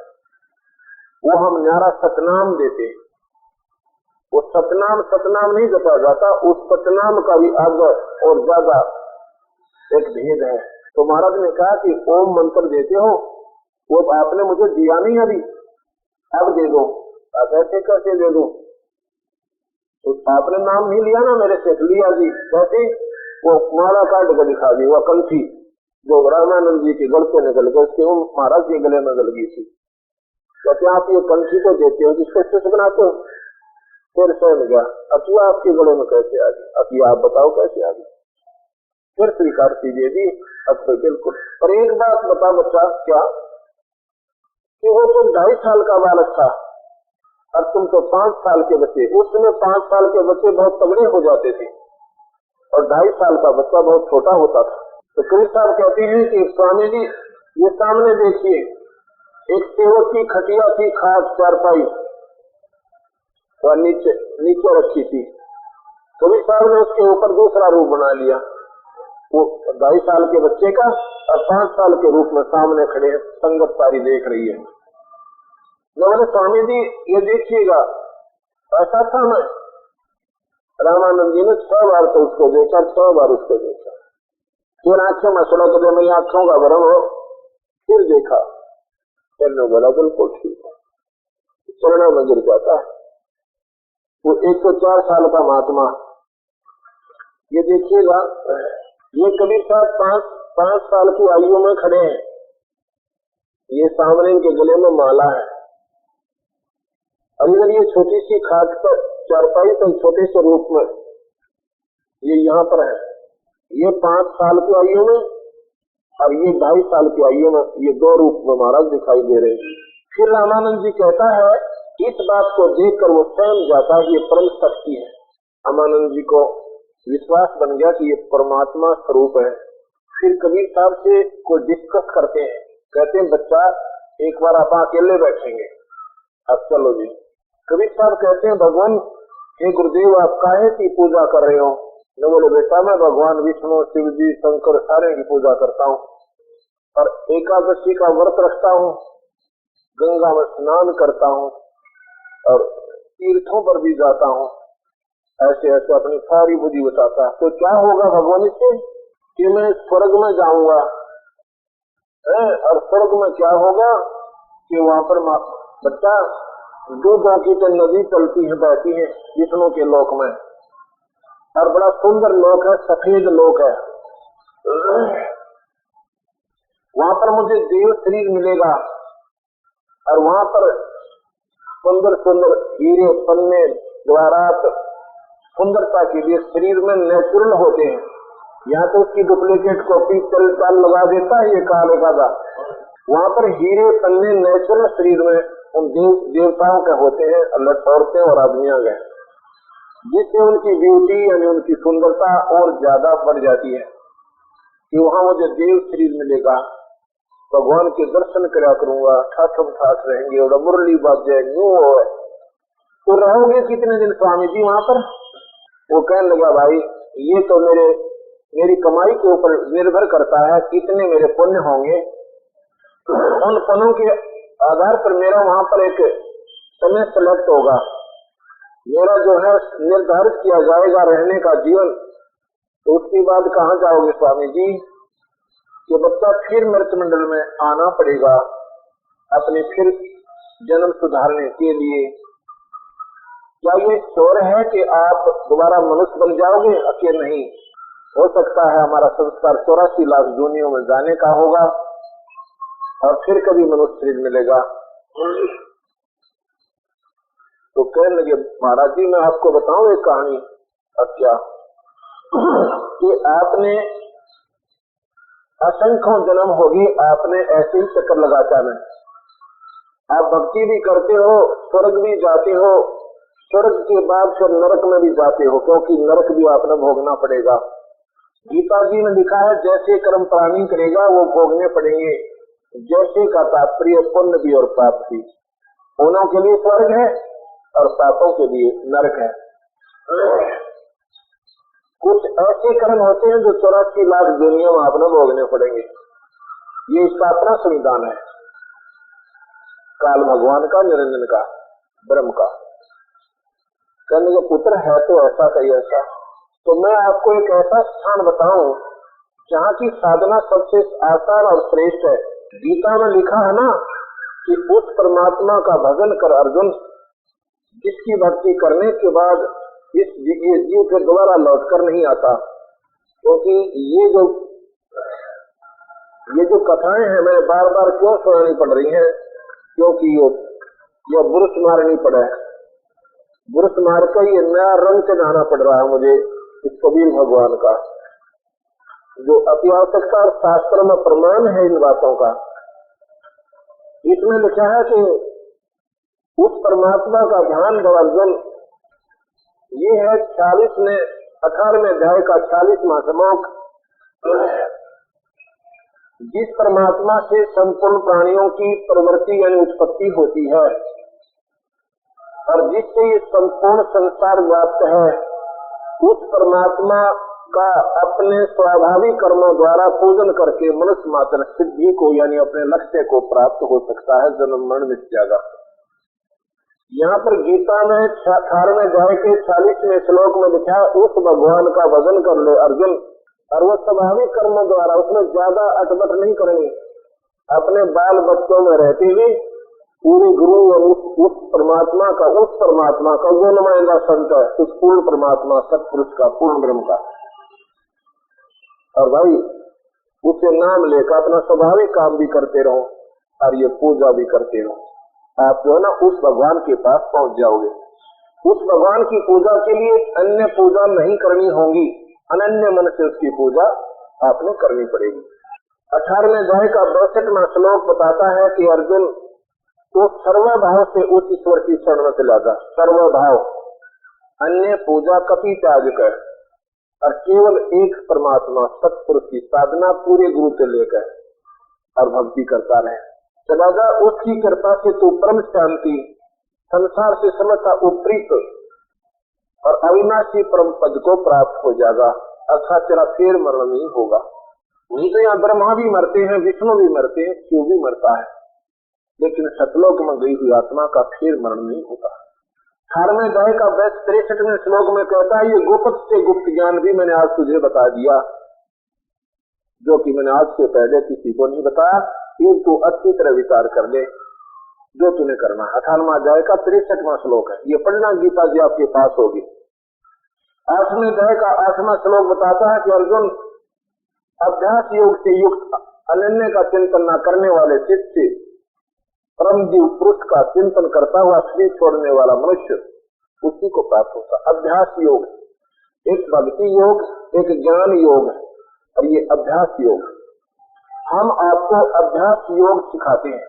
वो हम न्यारा सतनाम देते हैं। वो सतनाम सतनाम नहीं जपा जाता, उस सतनाम का भी आगे और ज्यादा एक भेद है। तो महाराज ने कहा कि ओम मंत्र देते हो, वो आपने मुझे दिया नहीं अभी, अब दे दो। आप ऐसे कैसे दे दो? तो आपने नाम नहीं लिया ना मेरे से, लिया जी। कैसे? वो माला काट कर दिखा दी, वो कंठी जो रामानंद जी के गल से निकल गए, उसके वो महाराज के गले में गल गई थी। कहते आप ये कंठी को देते हो जिसको शिष्य बनाते हो। फिर सहम गया, अकिया आपके गले में कैसे आ गई? अकिया आप बताओ कैसे आ गई? फिर स्वीकार कीजिए जी, अब तो बिल्कुल। पर एक बात बता बच्चा, क्या कि वो तो 2.5 साल का बालक था और तुम तो 5 साल के बच्चे। उस समय 5 साल के बच्चे बहुत तगड़े हो जाते थे और 2.5 साल का बच्चा बहुत छोटा होता था। तो कबीर साहब कहते हैं कि स्वामी जी ये सामने देखिए, एक सेवक की खटिया थी, खाट चारपाई और नीचे रखी थी। कबीर साहब ने उसके ऊपर दूसरा रूप बना लिया, वो 2.5 साल के बच्चे का और 5 साल के रूप में सामने खड़े हैं, संगत सारी देख रही है। बोले स्वामी जी ये देखिएगा, ऐसा था मैं। रामानंद जी ने 6 बार तो उसको देखा, 6 बार उसको देखा। फिर आंखें में सुना तो मेरी आंखों का भ्रम हो, फिर देखा। फिर ने बोला बिल्कुल ठीक है, चरणों में गिर जाता है। वो 104 साल का महात्मा, ये देखिएगा, ये कबीर साहब 5 साल की आयु में खड़े हैं। ये सामने इनके गले में माला है और इधर ये छोटी सी खाट पर चारपाई पर छोटे से रूप में ये यहाँ पर है। ये 5 साल की आयु में और ये 2.5 साल की आयु में, ये 2 रूप में महाराज दिखाई दे रहे हैं। फिर रामानंद जी कहता है, इस बात को देखकर वो सहम जाता है, ये परम शक्ति है। रामानंद जी को विश्वास बन गया कि ये परमात्मा स्वरूप है। फिर कबीर साहब से कोई डिस्कस करते हैं, कहते हैं बच्चा एक बार आप अकेले बैठेंगे, अब चलो जी। कबीर साहब कहते हैं भगवान हे गुरुदेव आप काहे की पूजा कर रहे हो? न बोले बेटा मैं भगवान विष्णु शिव जी शंकर सारे की पूजा करता हूँ और एकादशी का व्रत रखता हूँ, गंगा में स्नान करता हूँ और तीर्थों पर भी जाता हूँ। ऐसे ऐसे अपनी सारी बुद्धि बताता है। तो क्या होगा भगवान इससे कि मैं स्वर्ग में जाऊंगा, और स्वर्ग में क्या होगा कि वहां पर बच्चा दूधों की तो नदी चलती है, बहती है विष्णु के लोक में, और बड़ा सुंदर लोक है, सफेद लोक है। वहां पर मुझे देव शरीर मिलेगा और वहां पर सुंदर सुंदर हीरे पन्ने जवाहरात सुंदरता के लिए शरीर में नेचुरल होते हैं। यहाँ तो उसकी डुप्लीकेट कॉपी चाल लगा देता है ये काले का। वहाँ पर हीरे पन्ने नेचुरल शरीर में उन देवताओं के होते हैं, औरतें और आदमियां गए, जिससे उनकी ब्यूटी यानी उनकी सुंदरता और ज्यादा बढ़ जाती है कि वहाँ मुझे देव शरीर मिलेगा, भगवान के दर्शन करा करूंगा, ठाठम ठाठ रहेंगे और मुरली बाज जाएंगे। तो रहोगे कितने दिन स्वामी जी वहाँ पर? वो कहने लगा भाई ये तो मेरी कमाई के ऊपर निर्भर करता है, कितने मेरे पुण्य होंगे, उन पुण्यों के आधार पर मेरा वहाँ पर एक समय सेलेक्ट होगा, मेरा जो है निर्धारित किया जाएगा रहने का जीवन। तो उसके बाद कहाँ जाओगे स्वामी जी? कि बच्चा फिर मृत मंडल में आना पड़ेगा अपने फिर जन्म सुधारने के लिए। क्या ये श्योर है कि आप दोबारा मनुष्य बन जाओगे? अकेले नहीं, हो सकता है हमारा संस्कार 84 लाख दुनियों में जाने का होगा और फिर कभी मनुष्य शरीर मिलेगा। तो कहने लगे महाराज जी मैं आपको बताऊं एक कहानी। अब क्या कि आपने असंख्यों जन्म होगी, आपने ऐसे ही चक्कर लगाता है, आप भक्ति भी करते हो, स्वर्ग भी जाते हो, स्वर्ग के बाद फिर नरक में भी जाते हो, क्योंकि नरक भी आपने भोगना पड़ेगा। गीता जी में लिखा है जैसे कर्म प्राणी करेगा वो भोगने पड़ेंगे, जैसे का तात्पर्य पुण्य भी और पाप भी। पुण्यों के लिए स्वर्ग है और पापों के लिए नरक है। कुछ ऐसे कर्म होते हैं जो 84 लाख दुनिया में आपने भोगने पड़ेंगे। ये इसका अपना संविधान है, काल भगवान का, निरंजन का, ब्रह्म का। कहने के पुत्र है तो ऐसा कहीं ऐसा। तो मैं आपको एक ऐसा स्थान बताऊं जहाँ की साधना सबसे आसान और श्रेष्ठ है। गीता में लिखा है ना कि उस परमात्मा का भजन कर अर्जुन, जिसकी भक्ति करने के बाद ये जीव फिर दोबारा लौट कर नहीं आता। क्योंकि ये जो कथाएं हैं मैंने बार बार क्यों सुनानी पड़ रही हैं? क्योंकि ये बुरुष मारनी पड़े, बुरुष मार कर ये नया रंग से नहाना पड़ रहा है मुझे इस कबीर भगवान का, जो अति आवश्यकता और शास्त्र में प्रमाण है इन बातों का। इसमें लिखा है कि उस परमात्मा का ध्यान दो अर्जुन। ये है 18वें अध्याय का 40वां श्लोक। जिस परमात्मा से संपूर्ण प्राणियों की प्रवृत्ति यानी उत्पत्ति होती है और जिससे ये संपूर्ण संसार व्याप्त है, उस परमात्मा का अपने स्वाभाविक कर्मों द्वारा पूजन करके मनुष्य मात्र सिद्धि को यानी अपने लक्ष्य को प्राप्त हो सकता है, जन्म मरण मिट जाएगा। यहाँ पर गीता में 18वें अध्याय के 40वें श्लोक में लिखा है उस भगवान का भजन कर ले अर्जुन, और वो स्वाभाविक कर्मों द्वारा, उसमें ज्यादा अटपट नहीं करनी, अपने बाल बच्चों में रहते हुए पूरे गुरु और उस परमात्मा का वो नुमाइंदा संत है, उस पूर्ण परमात्मा सत्पुरुष का, पूर्ण ब्रह्म का। और भाई उसे नाम लेकर अपना स्वाभाविक काम भी करते रहो और ये पूजा भी करते रहो। आप जो है ना उस भगवान के पास पहुंच जाओगे। उस भगवान की पूजा के लिए अन्य पूजा नहीं करनी होगी, अनन्य मन से उसकी पूजा आपने करनी पड़ेगी। 18वें अध्याय का 62वां श्लोक बताता है कि अर्जुन तो सर्वभाव से उस ईश्वर की शरण में चला जा। सर्वभाव, अन्य पूजा कपि त्याग कर और केवल एक परमात्मा सत्पुरुष की साधना पूरे गुरु से लेकर और भक्ति करता रहे। चला जा, उसकी कृपा से तू परम शांति, संसार से समझता उपरीत और अविनाशी परम पद को प्राप्त हो जाएगा। अर्थात तेरा फिर मरण नहीं होगा। नहीं तो यहाँ ब्रह्मा भी मरते हैं, विष्णु भी मरते हैं, शिव भी मरता है, लेकिन सतलोक में गई हुई आत्मा का फिर मरण नहीं होता। 18वें अध्याय का 63वें श्लोक में कहता है ये गुप्त से गुप्त ज्ञान भी मैंने आज तुझे बता दिया, जो कि मैंने आज से पहले किसी को नहीं बताया। तू अच्छी तरह विचार कर ले जो तूने करना है। 18वां अध्याय का 63वां श्लोक है, ये पढ़ना, गीता जी आपके पास होगी। 8वें अध्याय का 8वां श्लोक बताता है कि अर्जुन अभ्यास योग से युक्त अनन्य का चिंतन न करने वाले शिष्य परमजीव पुरुष का चिंतन करता हुआ शरीर छोड़ने वाला मनुष्य उसी को प्राप्त होता। अभ्यास योग, एक भक्ति योग, एक ज्ञान योग, और ये अभ्यास योग, हम आपको अभ्यास योग सिखाते हैं।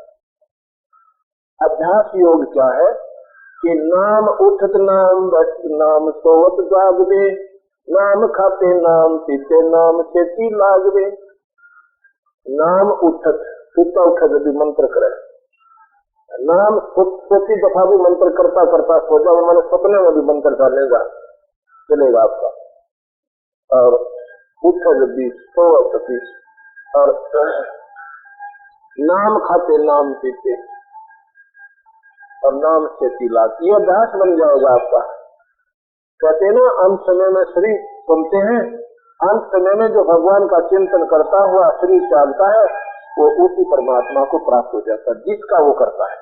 अभ्यास योग क्या है कि नाम उठत नाम बस नाम सोवत जागवे, नाम खाते नाम पीते नाम चेती लागवे। नाम उठत सुता उठत भी मंत्र करे, नाम सोची दफा भी मंत्र करता करता सो जाओ, मैंने सपने में भी मंत्र डालेगा चलेगा आपका। और उठो जब भी सो भी, और नाम खाते नाम पीते और नाम खेती लाग, ये अभ्यास बन जाएगा आपका। कहते हैं ना अंत समय में शरीर सुनते हैं, अंत समय में जो भगवान का चिंतन करता हुआ शरीर चालता है वो उसी परमात्मा को प्राप्त हो जाता है जिसका वो करता है।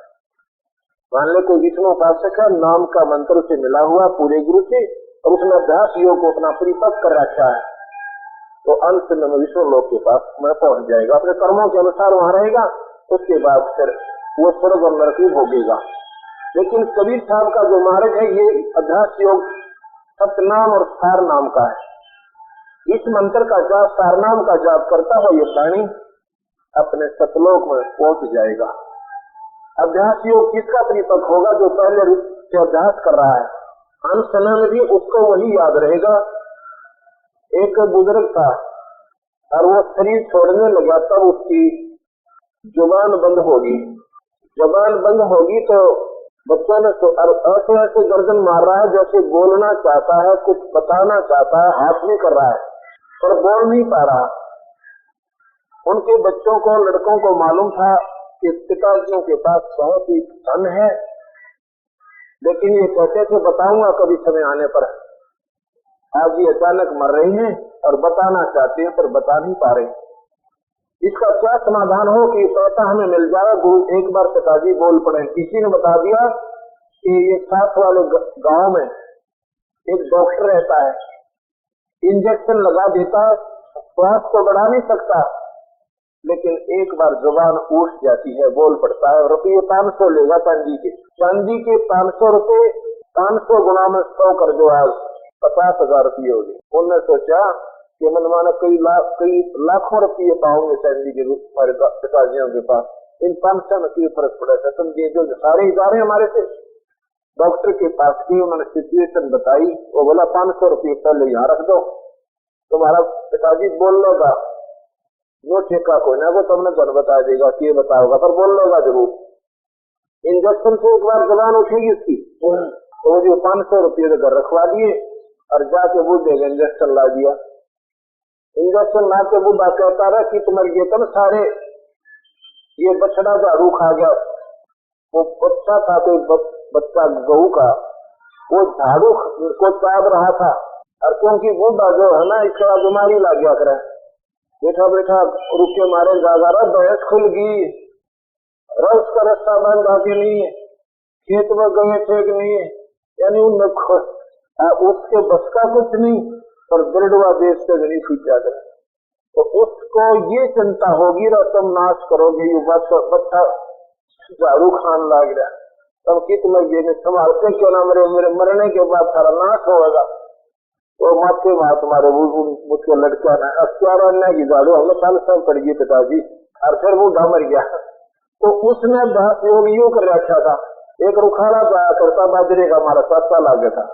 मान लो कोई विष्णु उपासक है, नाम का मंत्र से मिला हुआ पूरे गुरु से, और उसने अभ्यास योग को अपना परिपक्व कर रखा है, तो अंत में विष्णु लोक के पास में पहुंच जाएगा, अपने कर्मों के अनुसार वहां रहेगा। उसके बाद फिर वो स्वर्ग और नरक भी भोगेगा। लेकिन कबीर साहब का जो मार्ग है ये अभ्यास योग सतनाम और सार नाम का है। इस मंत्र का जाप, सार नाम का जाप करता हुआ ये प्राणी अपने सतलोक में पहुंच जाएगा। अभ्यास योग किसका परिपक्व होगा? जो पहले रूप से अभ्यास कर रहा है, अंत समय में भी उसको वही याद रहेगा। एक बुजुर्ग था और वो शरीर छोड़ने लगा, तब उसकी जुबान बंद होगी। जुबान बंद होगी तो बच्चों ने ऐसे ऐसे गर्दन मार रहा है जैसे बोलना चाहता है, कुछ बताना चाहता है, हाथ भी कर रहा है पर बोल नहीं पा रहा। उनके बच्चों को, लड़कों को मालूम था कि पिताजियों के पास बहुत ही धन है, लेकिन ये कहते थे बताऊंगा कभी समय आने पर। आज ये अचानक मर रही हैं और बताना चाहते हैं पर बता नहीं पा रहे। इसका क्या समाधान हो कि पैसा हमें मिल जाए? गुरु एक बार पिताजी बोल पड़े। किसी ने बता दिया कि ये साथ वाले गांव में एक डॉक्टर रहता है, इंजेक्शन लगा देता है, श्वास तो बढ़ा नहीं सकता, लेकिन एक बार जुबान उठ जाती है, बोल पड़ता है। रुपये 500 लेगा चांदी के। चांदी के 500 रुपये 500 गुना में 100 कर दो, आज 50,000 रुपये हो गए। उन्होंने सोचा कि मन माना कई लाखों रुपये पाओगे चांदी के रूप हमारे पिताजियों के पास, इन 500 में कोई फर्क पड़ेगा? तुम ये जो सारे इदारे हमारे से डॉक्टर के पास की, उन्होंने सिचुएशन बताई। वो बोला 500 रुपये पहले यहाँ रख दो, तुम्हारा पिताजी बोल लोगा, वो ठेका कोई ना को तुमने घर बता देगा कि ये बताओगा, पर बोल लोगा जरूर। इंजेक्शन से एक बार जबान उठेगी उसकी, तो वो जो 500 रुपये घर रखवा दिए और जाके बूढ़े का इंजेक्शन ला दिया। इंजेक्शन ला के बूढ़ा कहता रहा कि तुम्हारे ये तब सारे ये बछड़ा झाड़ू खा गया। वो बच्चा था, कोई बच्चा गऊ का, वो झाड़ू को चाब रहा था, और क्योंकि बूढ़ा जो है ना इसका बीमारी लग गया करे, बैठा बैठा रुके मारे जागा रहा, भैंस खुल गई, रस का रास्ता बंद आके नहीं है, खेत में गए थे कि नहीं है, यानी उसके बस का कुछ नहीं, पर बिरडवा देश से गरीब छूट जाकर, तो उसको ये चिंता होगी ना तुम नाश करोगे, ये बच्चा झाड़ू खान लग रहा, तब कि तुम्हें ये संभालते क्यों ना, मेरे मरने के बाद सारा नाश होगा। तो माथे वहां तुम्हारे मुझके लड़का है अख्तियार की झाड़ू हमने 5 साल पड़ गई पिताजी, और फिर वो मर गया। तो उसने योग यूं कर रखा था, एक रुखाड़ा जाया करता बाजरे का हमारा 7 साल आ गया था,